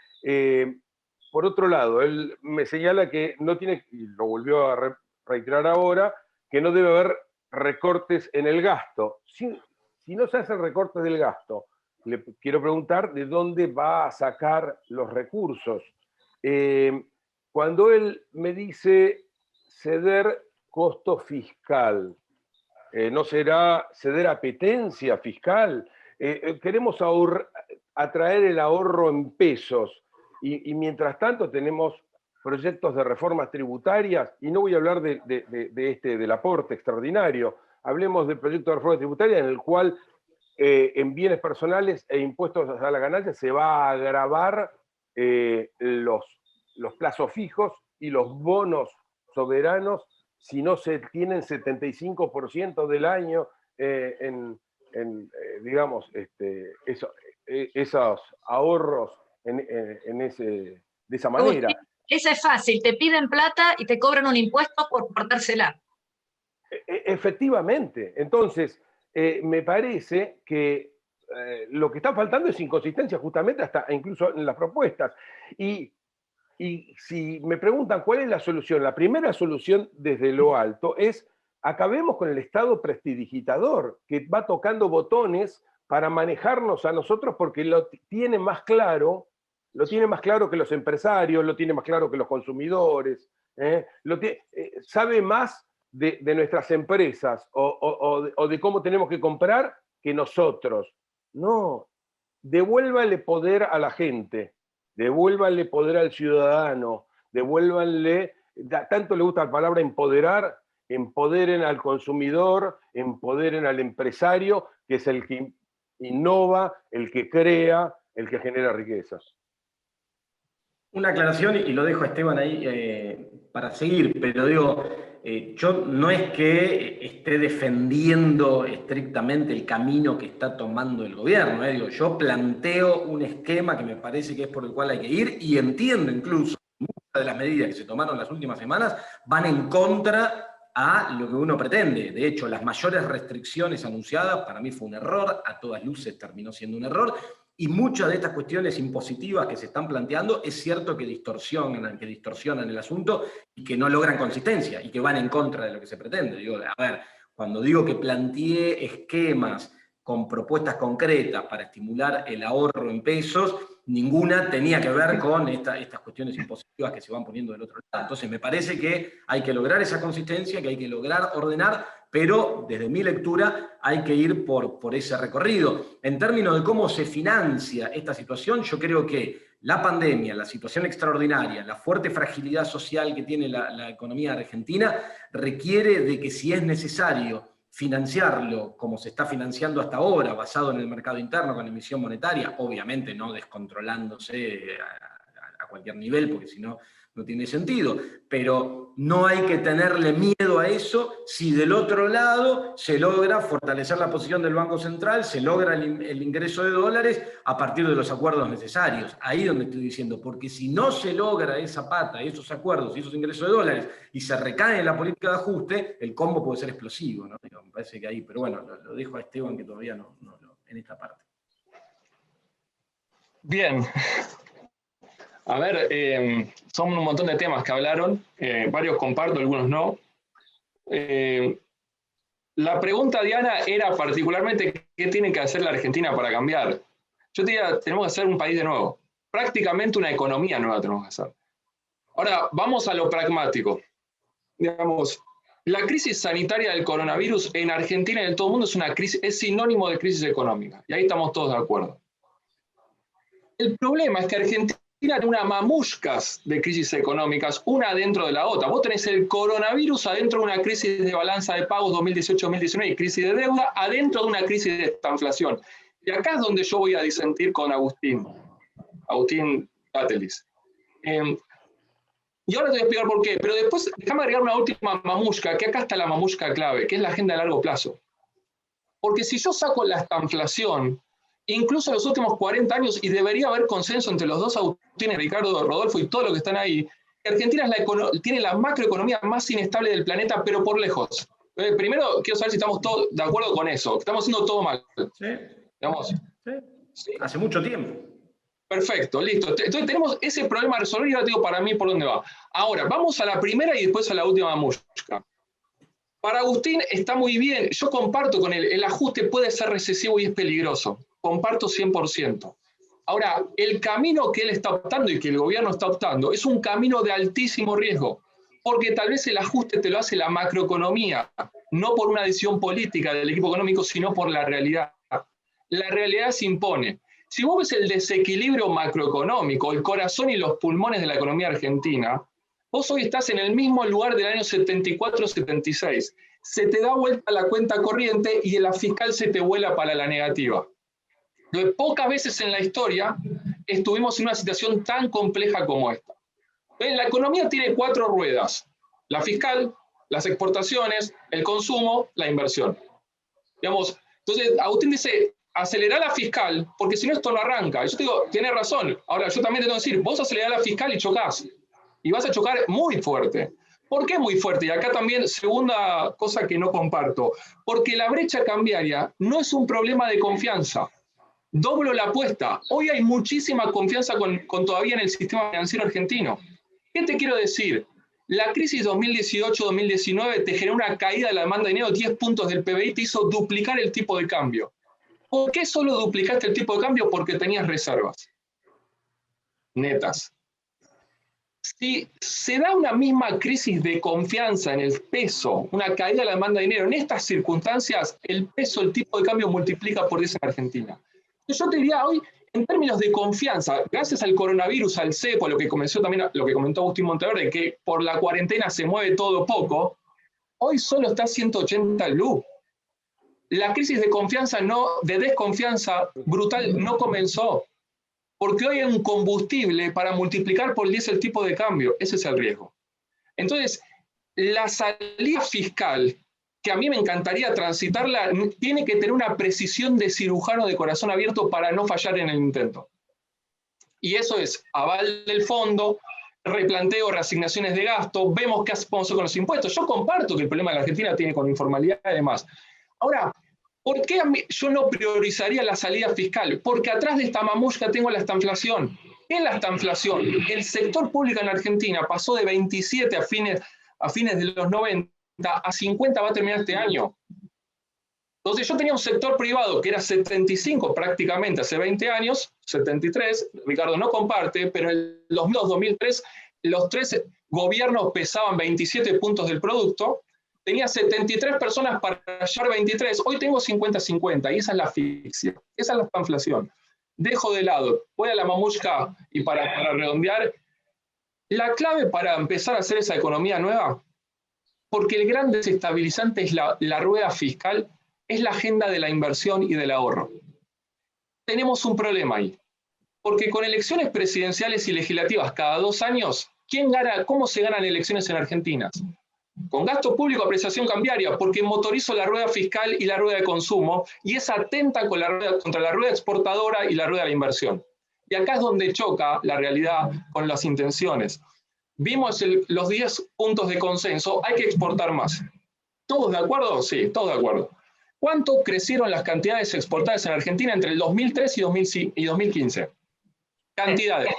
Por otro lado, él me señala que no tiene, y lo volvió a reiterar ahora, que no debe haber recortes en el gasto. Si no se hacen recortes del gasto, le quiero preguntar de dónde va a sacar los recursos. Cuando él me dice ceder costo fiscal, ¿no será ceder apetencia fiscal? Queremos atraer el ahorro en pesos y mientras tanto tenemos proyectos de reformas tributarias, y no voy a hablar del aporte extraordinario, hablemos del proyecto de reforma tributaria en el cual en bienes personales e impuestos a la ganancia se va a agravar los plazos fijos y los bonos soberanos si no se tienen 75% del año digamos, esos ahorros de esa manera. Esa es fácil, te piden plata y te cobran un impuesto por portársela. Efectivamente. Entonces, me parece que lo que está faltando es inconsistencia justamente hasta incluso en las propuestas. Y si me preguntan cuál es la solución, la primera solución desde lo alto es acabemos con el Estado prestidigitador, que va tocando botones para manejarnos a nosotros porque lo tiene más claro que los empresarios, lo tiene más claro que los consumidores, sabe más de nuestras empresas o de cómo tenemos que comprar que nosotros. No, devuélvanle poder a la gente, devuélvanle poder al ciudadano, devuélvanle, tanto le gusta la palabra empoderar, empoderen al consumidor, empoderen al empresario, que es el que innova, el que crea, el que genera riquezas. Una aclaración, y lo dejo a Esteban ahí para seguir, pero digo, yo no es que esté defendiendo estrictamente el camino que está tomando el gobierno, digo, yo planteo un esquema que me parece que es por el cual hay que ir, y entiendo incluso que muchas de las medidas que se tomaron las últimas semanas van en contra a lo que uno pretende. De hecho, las mayores restricciones anunciadas, para mí fue un error, a todas luces terminó siendo un error, y muchas de estas cuestiones impositivas que se están planteando, es cierto que distorsionan el asunto y que no logran consistencia y que van en contra de lo que se pretende. Digo, a ver, cuando digo que planteé esquemas con propuestas concretas para estimular el ahorro en pesos, ninguna tenía que ver con estas cuestiones impositivas que se van poniendo del otro lado. Entonces me parece que hay que lograr esa consistencia, que hay que lograr ordenar, pero desde mi lectura hay que ir por ese recorrido. En términos de cómo se financia esta situación, yo creo que la pandemia, la situación extraordinaria, la fuerte fragilidad social que tiene la economía argentina, requiere de que si es necesario financiarlo como se está financiando hasta ahora, basado en el mercado interno con emisión monetaria, obviamente no descontrolándose a cualquier nivel, porque si no, no tiene sentido, pero no hay que tenerle miedo a eso si del otro lado se logra fortalecer la posición del Banco Central, se logra el ingreso de dólares a partir de los acuerdos necesarios. Ahí donde estoy diciendo, porque si no se logra esa pata, esos acuerdos y esos ingresos de dólares, y se recae en la política de ajuste, el combo puede ser explosivo, ¿no? Me parece que ahí, pero bueno, lo dejo a Esteban que todavía no en esta parte. Bien. A ver, son un montón de temas que hablaron, varios comparto, algunos no. La pregunta, Diana, era particularmente qué tiene que hacer la Argentina para cambiar. Yo te diría, tenemos que hacer un país de nuevo. Prácticamente una economía nueva tenemos que hacer. Ahora, vamos a lo pragmático. Digamos, la crisis sanitaria del coronavirus en Argentina y en todo el mundo es sinónimo de crisis económica. Y ahí estamos todos de acuerdo. El problema es que Argentina tiene una mamuscas de crisis económicas, una dentro de la otra. Vos tenés el coronavirus adentro de una crisis de balanza de pagos 2018-2019 y crisis de deuda, adentro de una crisis de estanflación. Y acá es donde yo voy a disentir con Agustín Gatelis. Y ahora te voy a explicar por qué, pero después déjame agregar una última mamusca, que acá está la mamusca clave, que es la agenda de largo plazo. Porque si yo saco la estanflación, incluso en los últimos 40 años, y debería haber consenso entre los dos Agustines, Ricardo, Rodolfo y todos los que están ahí, Argentina tiene la macroeconomía más inestable del planeta, pero por lejos. Primero, quiero saber si estamos todos de acuerdo con eso, que estamos haciendo todo mal. Sí. Digamos, Sí. ¿Sí? Hace mucho tiempo. Perfecto, listo. Entonces tenemos ese problema a resolver y ahora te digo para mí por dónde va. Ahora, vamos a la primera y después a la última mamushka. Para Agustín está muy bien, yo comparto con él, el ajuste puede ser recesivo y es peligroso, comparto 100%. Ahora, el camino que él está optando y que el gobierno está optando es un camino de altísimo riesgo, porque tal vez el ajuste te lo hace la macroeconomía, no por una decisión política del equipo económico, sino por la realidad. La realidad se impone. Si vos ves el desequilibrio macroeconómico, el corazón y los pulmones de la economía argentina, vos hoy estás en el mismo lugar del año 74-76. Se te da vuelta la cuenta corriente y la fiscal se te vuela para la negativa. Pocas veces en la historia estuvimos en una situación tan compleja como esta. La economía tiene 4 ruedas: la fiscal, las exportaciones, el consumo, la inversión. Digamos, entonces, Agustín dice, acelerar la fiscal, porque si no esto no arranca. Y yo te digo, tenés razón. Ahora, yo también te tengo que decir, vos acelerás la fiscal y chocás. Y vas a chocar muy fuerte. ¿Por qué muy fuerte? Y acá también, segunda cosa que no comparto. Porque la brecha cambiaria no es un problema de confianza. Doblo la apuesta. Hoy hay muchísima confianza con todavía en el sistema financiero argentino. ¿Qué te quiero decir? La crisis 2018-2019 te generó una caída de la demanda de dinero de 10 puntos del PBI, te hizo duplicar el tipo de cambio. ¿Por qué solo duplicaste el tipo de cambio? Porque tenías reservas netas. Si se da una misma crisis de confianza en el peso, una caída de la demanda de dinero, en estas circunstancias, el peso, el tipo de cambio multiplica por 10 en Argentina. Yo te diría hoy, en términos de confianza, gracias al coronavirus, al cepo, lo que comenzó también, lo que comentó Agustín Monteverde, que por la cuarentena se mueve todo poco, hoy solo está 180 LU. La crisis de confianza, de desconfianza brutal no comenzó, porque hoy hay un combustible para multiplicar por 10 el tipo de cambio. Ese es el riesgo. Entonces, la salida fiscal, que a mí me encantaría transitarla, tiene que tener una precisión de cirujano de corazón abierto para no fallar en el intento. Y eso es aval del fondo, replanteo, reasignaciones de gasto, vemos qué hacemos con los impuestos. Yo comparto que el problema de la Argentina tiene con informalidad y demás. Ahora, ¿por qué yo no priorizaría la salida fiscal? Porque atrás de esta mamushka tengo la estanflación. ¿Qué es la estanflación? El sector público en la Argentina pasó de 27 a fines de los 90 a 50 va a terminar este año. Entonces yo tenía un sector privado que era 75 prácticamente hace 20 años, 73, Ricardo no comparte, pero en los 2003 los 3 gobiernos pesaban 27 puntos del producto, tenía 73 personas para llevar 23, hoy tengo 50-50 y esa es la asfixia, esa es la inflación. Dejo de lado, voy a la mamushka y para redondear, la clave para empezar a hacer esa economía nueva, porque el gran desestabilizante es la rueda fiscal, es la agenda de la inversión y del ahorro. Tenemos un problema ahí, porque con elecciones presidenciales y legislativas cada 2 años, ¿quién gana? ¿Cómo se ganan elecciones en Argentina? Con gasto público, apreciación cambiaria, porque motorizo la rueda fiscal y la rueda de consumo, y es atenta contra la rueda exportadora y la rueda de la inversión. Y acá es donde choca la realidad con las intenciones. Vimos los 10 puntos de consenso, hay que exportar más. ¿Todos de acuerdo? Sí, todos de acuerdo. ¿Cuánto crecieron las cantidades exportadas en Argentina entre el 2003 y 2015? Cantidades.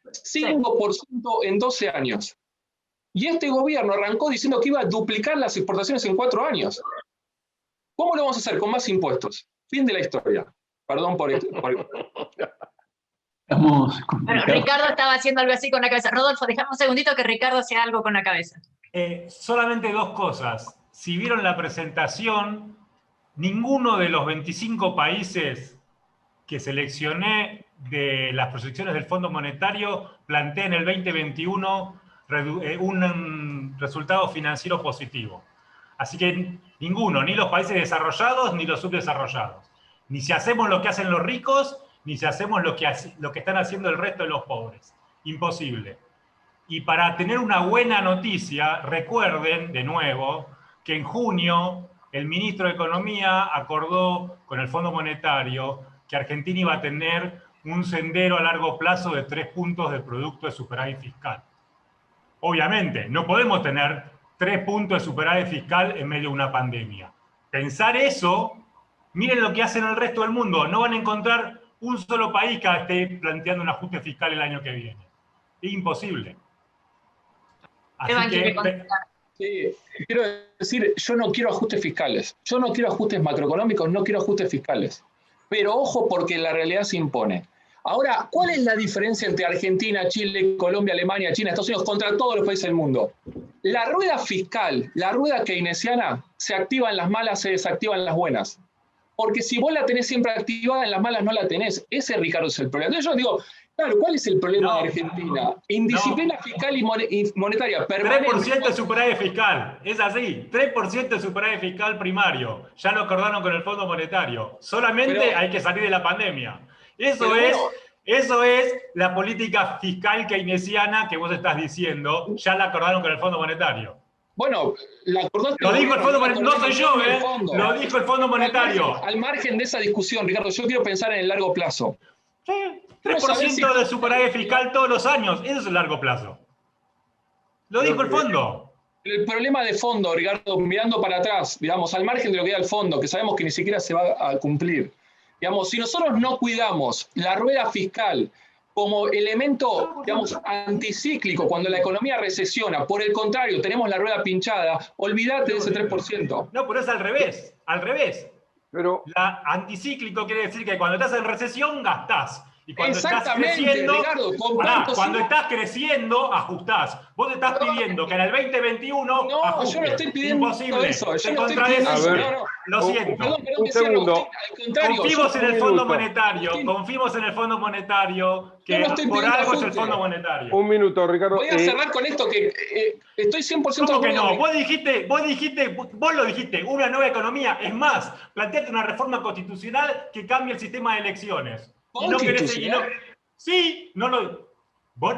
5% en 12 años. Y este gobierno arrancó diciendo que iba a duplicar las exportaciones en 4 años. ¿Cómo lo vamos a hacer? Con más impuestos. Fin de la historia. Perdón por esto. Bueno, Ricardo estaba haciendo algo así con la cabeza. Rodolfo, déjame un segundito que Ricardo hacía algo con la cabeza. Solamente 2 cosas. Si vieron la presentación, ninguno de los 25 países que seleccioné de las proyecciones del Fondo Monetario plantea en el 2021 un resultado financiero positivo. Así que ninguno, ni los países desarrollados ni los subdesarrollados. Ni si hacemos lo que hacen los ricos, ni si hacemos lo que están haciendo el resto de los pobres. Imposible. Y para tener una buena noticia, recuerden de nuevo que en junio el ministro de Economía acordó con el Fondo Monetario que Argentina iba a tener un sendero a largo plazo de 3 puntos del producto de superávit fiscal. Obviamente, no podemos tener 3 puntos de superávit fiscal en medio de una pandemia. Pensar eso, miren lo que hacen el resto del mundo, no van a encontrar un solo país que esté planteando un ajuste fiscal el año que viene. Es imposible. Así que... Sí, quiero decir, yo no quiero ajustes fiscales. Yo no quiero ajustes macroeconómicos, no quiero ajustes fiscales. Pero ojo, porque la realidad se impone. Ahora, ¿cuál es la diferencia entre Argentina, Chile, Colombia, Alemania, China, Estados Unidos contra todos los países del mundo? La rueda fiscal, la rueda keynesiana, se activa en las malas, se desactiva en las buenas. Porque si vos la tenés siempre activada, en las malas no la tenés. Ese, Ricardo, es el problema. Entonces yo digo, claro, ¿cuál es el problema de Argentina? Indisciplina fiscal y monetaria permanente. 3% de superávit fiscal, es así, 3% de superávit fiscal primario, ya lo acordaron con el Fondo Monetario, solamente hay que salir de la pandemia. Eso es la política fiscal keynesiana que vos estás diciendo, ya la acordaron con el Fondo Monetario. Bueno, la acordaste. Lo dijo el Fondo Monetario, no soy yo, lo dijo el Fondo Monetario. Al margen de esa discusión, Ricardo, yo quiero pensar en el largo plazo. Sí, 3% de superávit fiscal todos los años, eso es el largo plazo. Lo dijo el fondo. El problema de fondo, Ricardo, mirando para atrás, digamos, al margen de lo que da el fondo, que sabemos que ni siquiera se va a cumplir. Digamos, si nosotros no cuidamos la rueda fiscal como elemento, digamos, anticíclico, cuando la economía recesiona, por el contrario, tenemos la rueda pinchada, olvídate de ese 3%. No, pero es al revés, al revés. Pero la anticíclico quiere decir que cuando estás en recesión, gastás. Y cuando estás exactamente, creciendo, Ricardo, cuando estás creciendo, ajustás. Vos te estás pidiendo que en el 2021 no, ajustes. yo no estoy pidiendo imposible. eso. Yo te no estoy pidiendo contradices. eso. No. Lo siento. Perdón, un segundo. Al contrario, Confiemos en el Fondo Monetario. Sí. Confiemos en el Fondo Monetario, que Yo no estoy por pidiendo algo es el ajuste. Fondo Monetario. Un minuto, Ricardo. Voy a cerrar con esto que estoy 100% ¿Cómo que de acuerdo. no? Vos lo dijiste, una nueva economía. Es más, planteate una reforma constitucional que cambie el sistema de elecciones. Y no querés seguir. Sí, no lo. Vos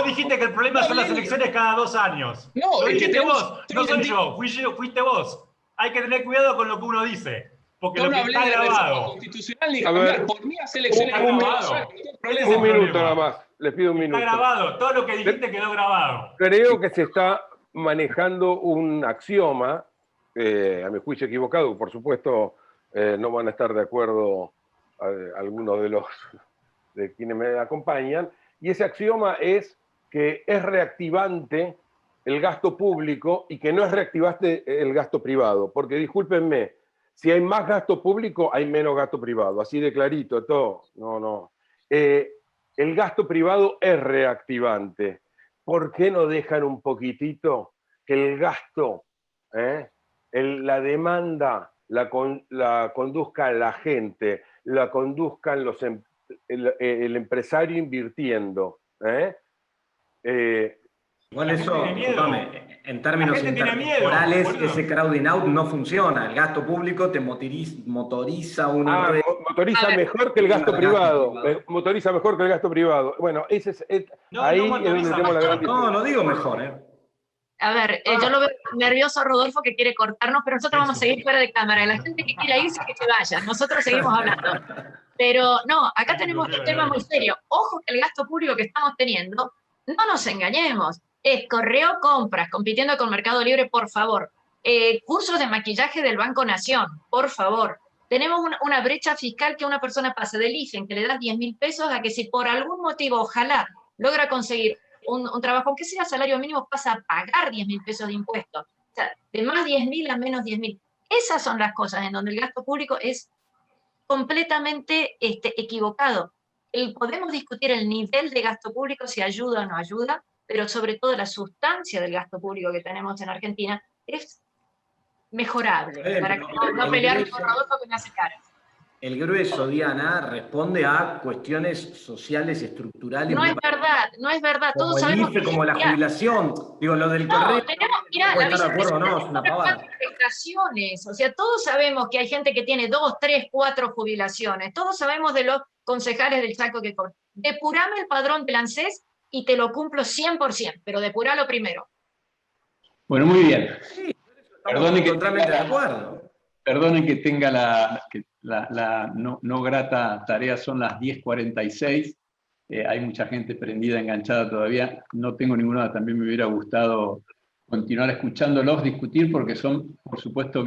dijiste que el problema son las elecciones cada 2 años. No, lo es que dijiste tenemos- vos, no soy yo, fuiste vos. Hay que tener cuidado con lo que uno dice. Porque Yo lo no que hablé está de reforma grabado. constitucional ni A ver, cambiar. Por mí hace elecciones un minuto. no hay problema. Un minuto problema. nada más. Les pido un Está minuto. grabado, todo lo que dijiste quedó grabado. Creo que se está manejando un axioma, a mi juicio equivocado, por supuesto no van a estar de acuerdo algunos de quienes me acompañan, y ese axioma es que es reactivante el gasto público y que no es reactivante el gasto privado, porque discúlpenme, si hay más gasto público hay menos gasto privado, así de clarito todo, no. El gasto privado es reactivante. ¿Por qué no dejan un poquitito que el gasto, la demanda, la conduzca la gente, la conduzcan el empresario invirtiendo? Igual La eso, gente tiene miedo. discúlpame, en términos La gente tiene miedo, intertemporales, boludo. ese crowding out no funciona. El gasto público te motoriza una red. Motoriza A ver. mejor que el gasto Gasto privado. privado. Motoriza mejor que el gasto privado. Bueno, ese es No, ahí no es donde motoriza tenemos la gran mejor. No, lo digo mejor, ¿eh? A ver, yo lo veo nervioso a Rodolfo que quiere cortarnos, pero nosotros vamos a seguir fuera de cámara. Y la gente que quiera irse, que se vaya. Nosotros seguimos hablando. Pero no, acá tenemos un tema muy serio. Ojo que el gasto público que estamos teniendo, no nos engañemos. Es Correo Compras, compitiendo con Mercado Libre, por favor. Cursos de maquillaje del Banco Nación, por favor. Tenemos una brecha fiscal que una persona pasa del IFE, en que le das 10.000 pesos, a que si por algún motivo, ojalá, logra conseguir un trabajo, aunque sea salario mínimo, pasa a pagar 10.000 pesos de impuestos. O sea, de más 10.000 a menos 10.000. Esas son las cosas en donde el gasto público es completamente equivocado. Podemos discutir el nivel de gasto público, si ayuda o no ayuda, pero sobre todo la sustancia del gasto público que tenemos en Argentina es mejorable, para que no pelear con Rodolfo que me hace caras. El grueso, Diana, responde a cuestiones sociales, estructurales. No es verdad, Como todos el sabemos IFE, como la Mirá, jubilación. Digo, lo del no, correo. mirá, puede la estar de acuerdo, no, es una vicepresidenta pavada. tiene 4 prestaciones, o sea, todos sabemos que hay gente que tiene 2, 3, 4 jubilaciones, todos sabemos de los concejales del Chaco que cobran. Depurame el padrón del ANSES y te lo cumplo 100%, pero depuralo primero. Bueno, muy bien. Estamos totalmente de acuerdo. Perdonen que tenga la no grata tarea, son las 10:46. Hay mucha gente prendida, enganchada todavía. No tengo ninguna, también me hubiera gustado continuar escuchándolos discutir porque son, por supuesto,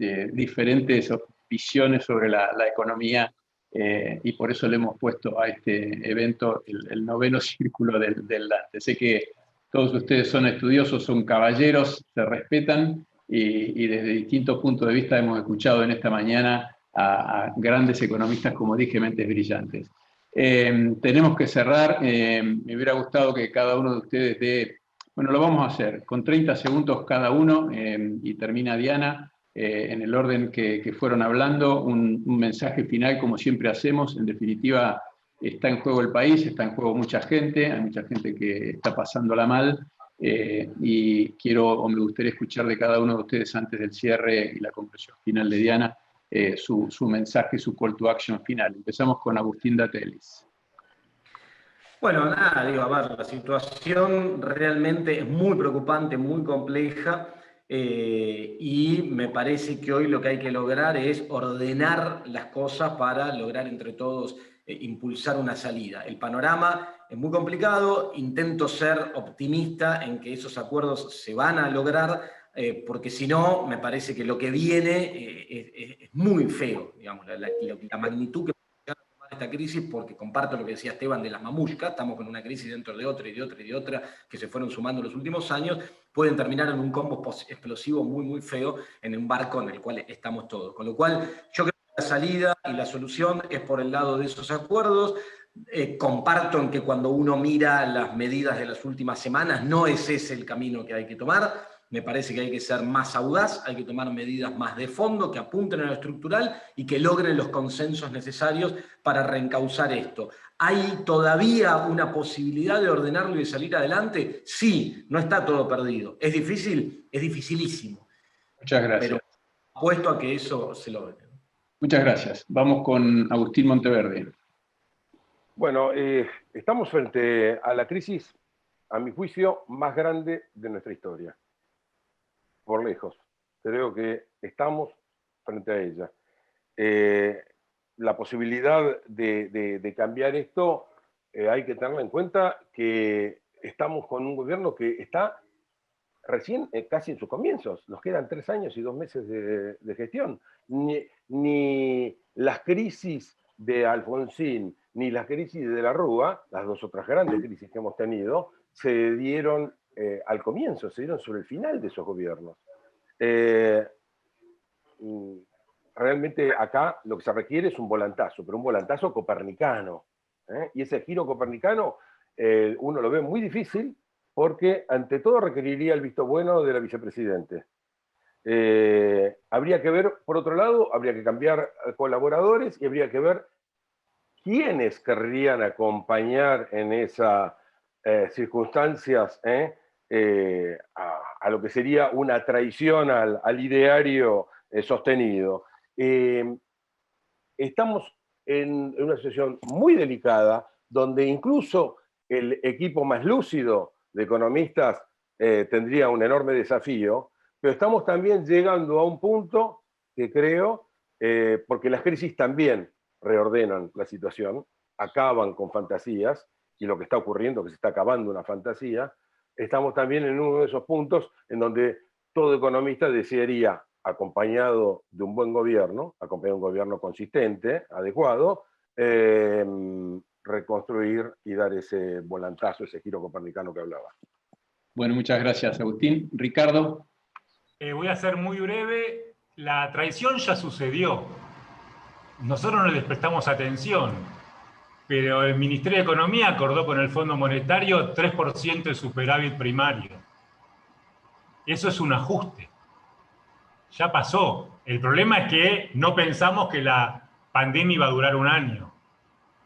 diferentes visiones sobre la economía, y por eso le hemos puesto a este evento el noveno círculo del Dante. Sé que todos ustedes son estudiosos, son caballeros, se respetan, y desde distintos puntos de vista hemos escuchado en esta mañana a grandes economistas, como dije, mentes brillantes. Tenemos que cerrar. Me hubiera gustado que cada uno de ustedes dé, bueno, lo vamos a hacer con 30 segundos cada uno, y termina Diana, en el orden que fueron hablando, un mensaje final, como siempre hacemos. En definitiva, está en juego el país, está en juego mucha gente, hay mucha gente que está pasándola mal, y me gustaría escuchar de cada uno de ustedes antes del cierre y la conclusión final de Diana, su mensaje, su call to action final. Empezamos con Agustín Datelis. Bueno, nada, digo, a ver, la situación realmente es muy preocupante, muy compleja, y me parece que hoy lo que hay que lograr es ordenar las cosas para lograr entre todos impulsar una salida. El panorama es muy complicado, intento ser optimista en que esos acuerdos se van a lograr, porque si no, me parece que lo que viene es muy feo, digamos, la magnitud que esta crisis, porque comparto lo que decía Esteban de las mamushkas, estamos con una crisis dentro de otra y de otra y de otra que se fueron sumando en los últimos años, pueden terminar en un combo explosivo muy, muy feo en un barco en el cual estamos todos. Con lo cual, yo creo que la salida y la solución es por el lado de esos acuerdos. Comparto en que cuando uno mira las medidas de las últimas semanas, no es ese el camino que hay que tomar. Me parece que hay que ser más audaz, hay que tomar medidas más de fondo, que apunten a lo estructural y que logren los consensos necesarios para reencauzar esto. ¿Hay todavía una posibilidad de ordenarlo y de salir adelante? Sí, no está todo perdido. ¿Es difícil? Es dificilísimo. Muchas gracias. Pero apuesto a que eso se logre. Muchas gracias. Vamos con Agustín Monteverde. Bueno, estamos frente a la crisis, a mi juicio, más grande de nuestra historia. Por lejos. Creo que estamos frente a ella. La posibilidad de cambiar esto, hay que tenerla en cuenta que estamos con un gobierno que está recién casi en sus comienzos. Nos quedan 3 años y 2 meses de gestión. Ni las crisis de Alfonsín, ni las crisis de la Rúa, las dos otras grandes crisis que hemos tenido, se dieron al comienzo, se dieron sobre el final de esos gobiernos. Realmente acá lo que se requiere es un volantazo, pero un volantazo copernicano. Y ese giro copernicano uno lo ve muy difícil porque ante todo requeriría el visto bueno de la vicepresidente. Habría que ver, por otro lado, habría que cambiar colaboradores y habría que ver quiénes querrían acompañar en esas circunstancias a lo que sería una traición al ideario sostenido. Estamos en una situación muy delicada, donde incluso el equipo más lúcido de economistas tendría un enorme desafío, pero estamos también llegando a un punto que creo, porque las crisis también reordenan la situación, acaban con fantasías, y lo que está ocurriendo es que se está acabando una fantasía. Estamos también en uno de esos puntos en donde todo economista desearía, acompañado de un buen gobierno, acompañado de un gobierno consistente, adecuado, reconstruir y dar ese volantazo, ese giro copernicano que hablaba. Bueno, muchas gracias, Agustín. Ricardo. Voy a ser muy breve. La traición ya sucedió. Nosotros no les prestamos atención, pero el Ministerio de Economía acordó con el Fondo Monetario 3% de superávit primario. Eso es un ajuste. Ya pasó. El problema es que no pensamos que la pandemia iba a durar 1 año.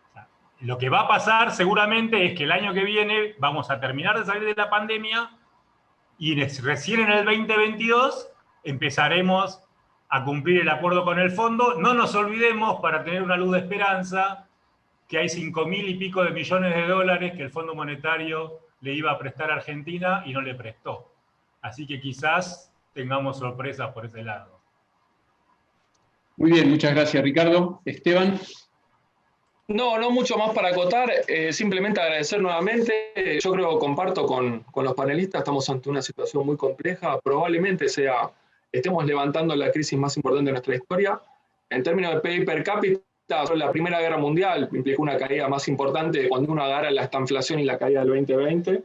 O sea, lo que va a pasar seguramente es que el año que viene vamos a terminar de salir de la pandemia y recién en el 2022 empezaremos a cumplir el acuerdo con el fondo. No nos olvidemos, para tener una luz de esperanza, que hay 5.000 y pico de millones de dólares que el Fondo Monetario le iba a prestar a Argentina y no le prestó. Así que quizás tengamos sorpresas por ese lado. Muy bien, muchas gracias, Ricardo. Esteban. No mucho más para acotar, simplemente agradecer nuevamente. Yo creo que comparto con los panelistas, estamos ante una situación muy compleja, probablemente estemos levantando la crisis más importante de nuestra historia, En términos de PIB per cápita, la Primera Guerra Mundial implicó una caída más importante cuando uno agarra la estanflación y la caída del 2020.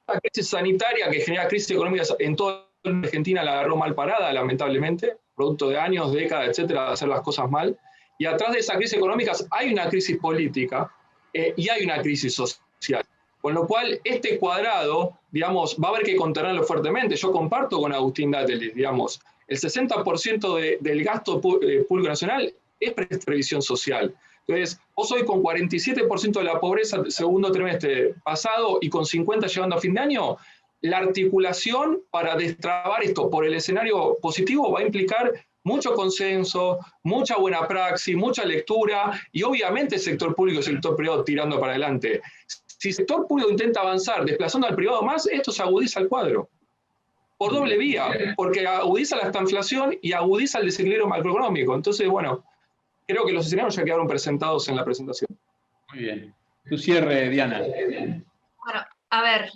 La crisis sanitaria que genera crisis económica en toda Argentina la agarró mal parada, lamentablemente, producto de años, décadas, etcétera, de hacer las cosas mal. Y atrás de esa crisis económica hay una crisis política y hay una crisis social. Con lo cual, este cuadrado, digamos, va a haber que contenerlo fuertemente. Yo comparto con Agustín Datelis, digamos, el 60% del gasto público nacional es previsión social. Entonces, vos hoy con 47% de la pobreza del segundo trimestre pasado y con 50% llegando a fin de año, la articulación para destrabar esto por el escenario positivo va a implicar mucho consenso, mucha buena praxis, mucha lectura y obviamente el sector público y el sector privado tirando para adelante. Si el sector público intenta avanzar desplazando al privado más, esto se agudiza el cuadro. Por doble vía, porque agudiza la estanflación y agudiza el desequilibrio macroeconómico. Entonces, bueno, creo que los escenarios ya quedaron presentados en la presentación. Muy bien. Tu cierre, Diana. Bueno, a ver,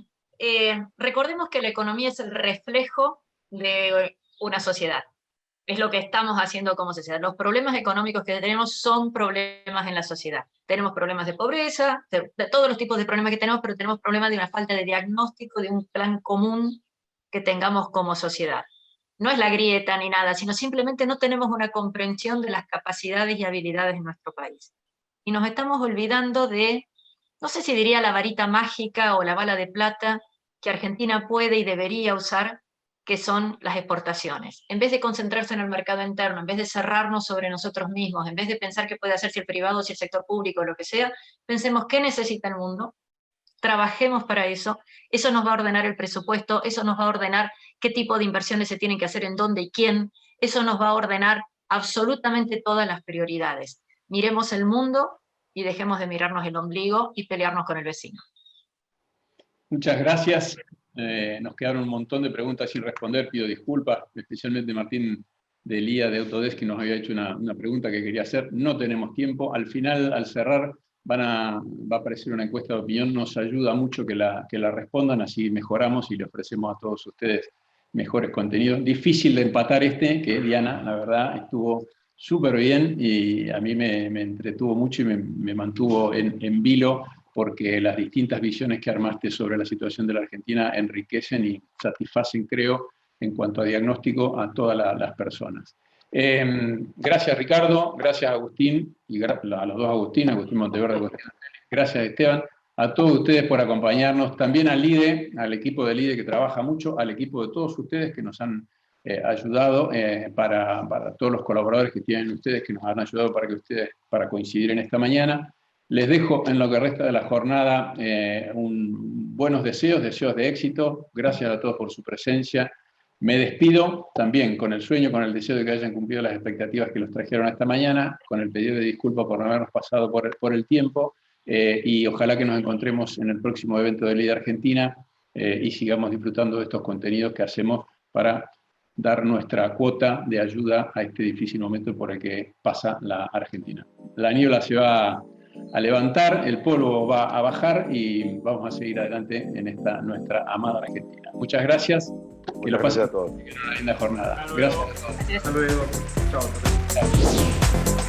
recordemos que la economía es el reflejo de una sociedad. Es lo que estamos haciendo como sociedad. Los problemas económicos que tenemos son problemas en la sociedad. Tenemos problemas de pobreza, de todos los tipos de problemas que tenemos, pero tenemos problemas de una falta de diagnóstico, de un plan común que tengamos como sociedad. No es la grieta ni nada, sino simplemente no tenemos una comprensión de las capacidades y habilidades de nuestro país. Y nos estamos olvidando de, no sé si diría la varita mágica o la bala de plata, que Argentina puede y debería usar, que son las exportaciones. En vez de concentrarse en el mercado interno, en vez de cerrarnos sobre nosotros mismos, en vez de pensar qué puede hacer si el privado, si el sector público, lo que sea, pensemos qué necesita el mundo, trabajemos para eso nos va a ordenar el presupuesto, eso nos va a ordenar qué tipo de inversiones se tienen que hacer, en dónde y quién, eso nos va a ordenar absolutamente todas las prioridades. Miremos el mundo y dejemos de mirarnos el ombligo y pelearnos con el vecino. Muchas gracias. Nos quedaron un montón de preguntas sin responder, pido disculpas, especialmente Martín de Lía de Autodesk, que nos había hecho una pregunta que quería hacer. No tenemos tiempo. Al final, al cerrar, va a aparecer una encuesta de opinión, nos ayuda mucho que la respondan, así mejoramos y le ofrecemos a todos ustedes mejores contenidos. Difícil de empatar que Diana, la verdad, estuvo súper bien y a mí me entretuvo mucho y me mantuvo en vilo, porque las distintas visiones que armaste sobre la situación de la Argentina enriquecen y satisfacen, creo, en cuanto a diagnóstico, a todas las personas. Gracias, Ricardo, gracias, Agustín, y a los dos Agustín Monteverde, gracias, Esteban, a todos ustedes por acompañarnos, también al LIDE, al equipo del LIDE que trabaja mucho, al equipo de todos ustedes que nos han ayudado, para todos los colaboradores que tienen ustedes, que nos han ayudado para coincidir en esta mañana. Les dejo en lo que resta de la jornada buenos deseos de éxito. Gracias a todos por su presencia. Me despido también con el sueño, con el deseo de que hayan cumplido las expectativas que los trajeron esta mañana, con el pedido de disculpas por no habernos pasado por el tiempo, y ojalá que nos encontremos en el próximo evento de LIDE Argentina y sigamos disfrutando de estos contenidos que hacemos para dar nuestra cuota de ayuda a este difícil momento por el que pasa la Argentina. La niebla se va a levantar, el polvo va a bajar y vamos a seguir adelante en esta nuestra amada Argentina. Muchas gracias. Que lo pasen a todos. Una linda jornada. Gracias a todos. Hasta luego. Chao.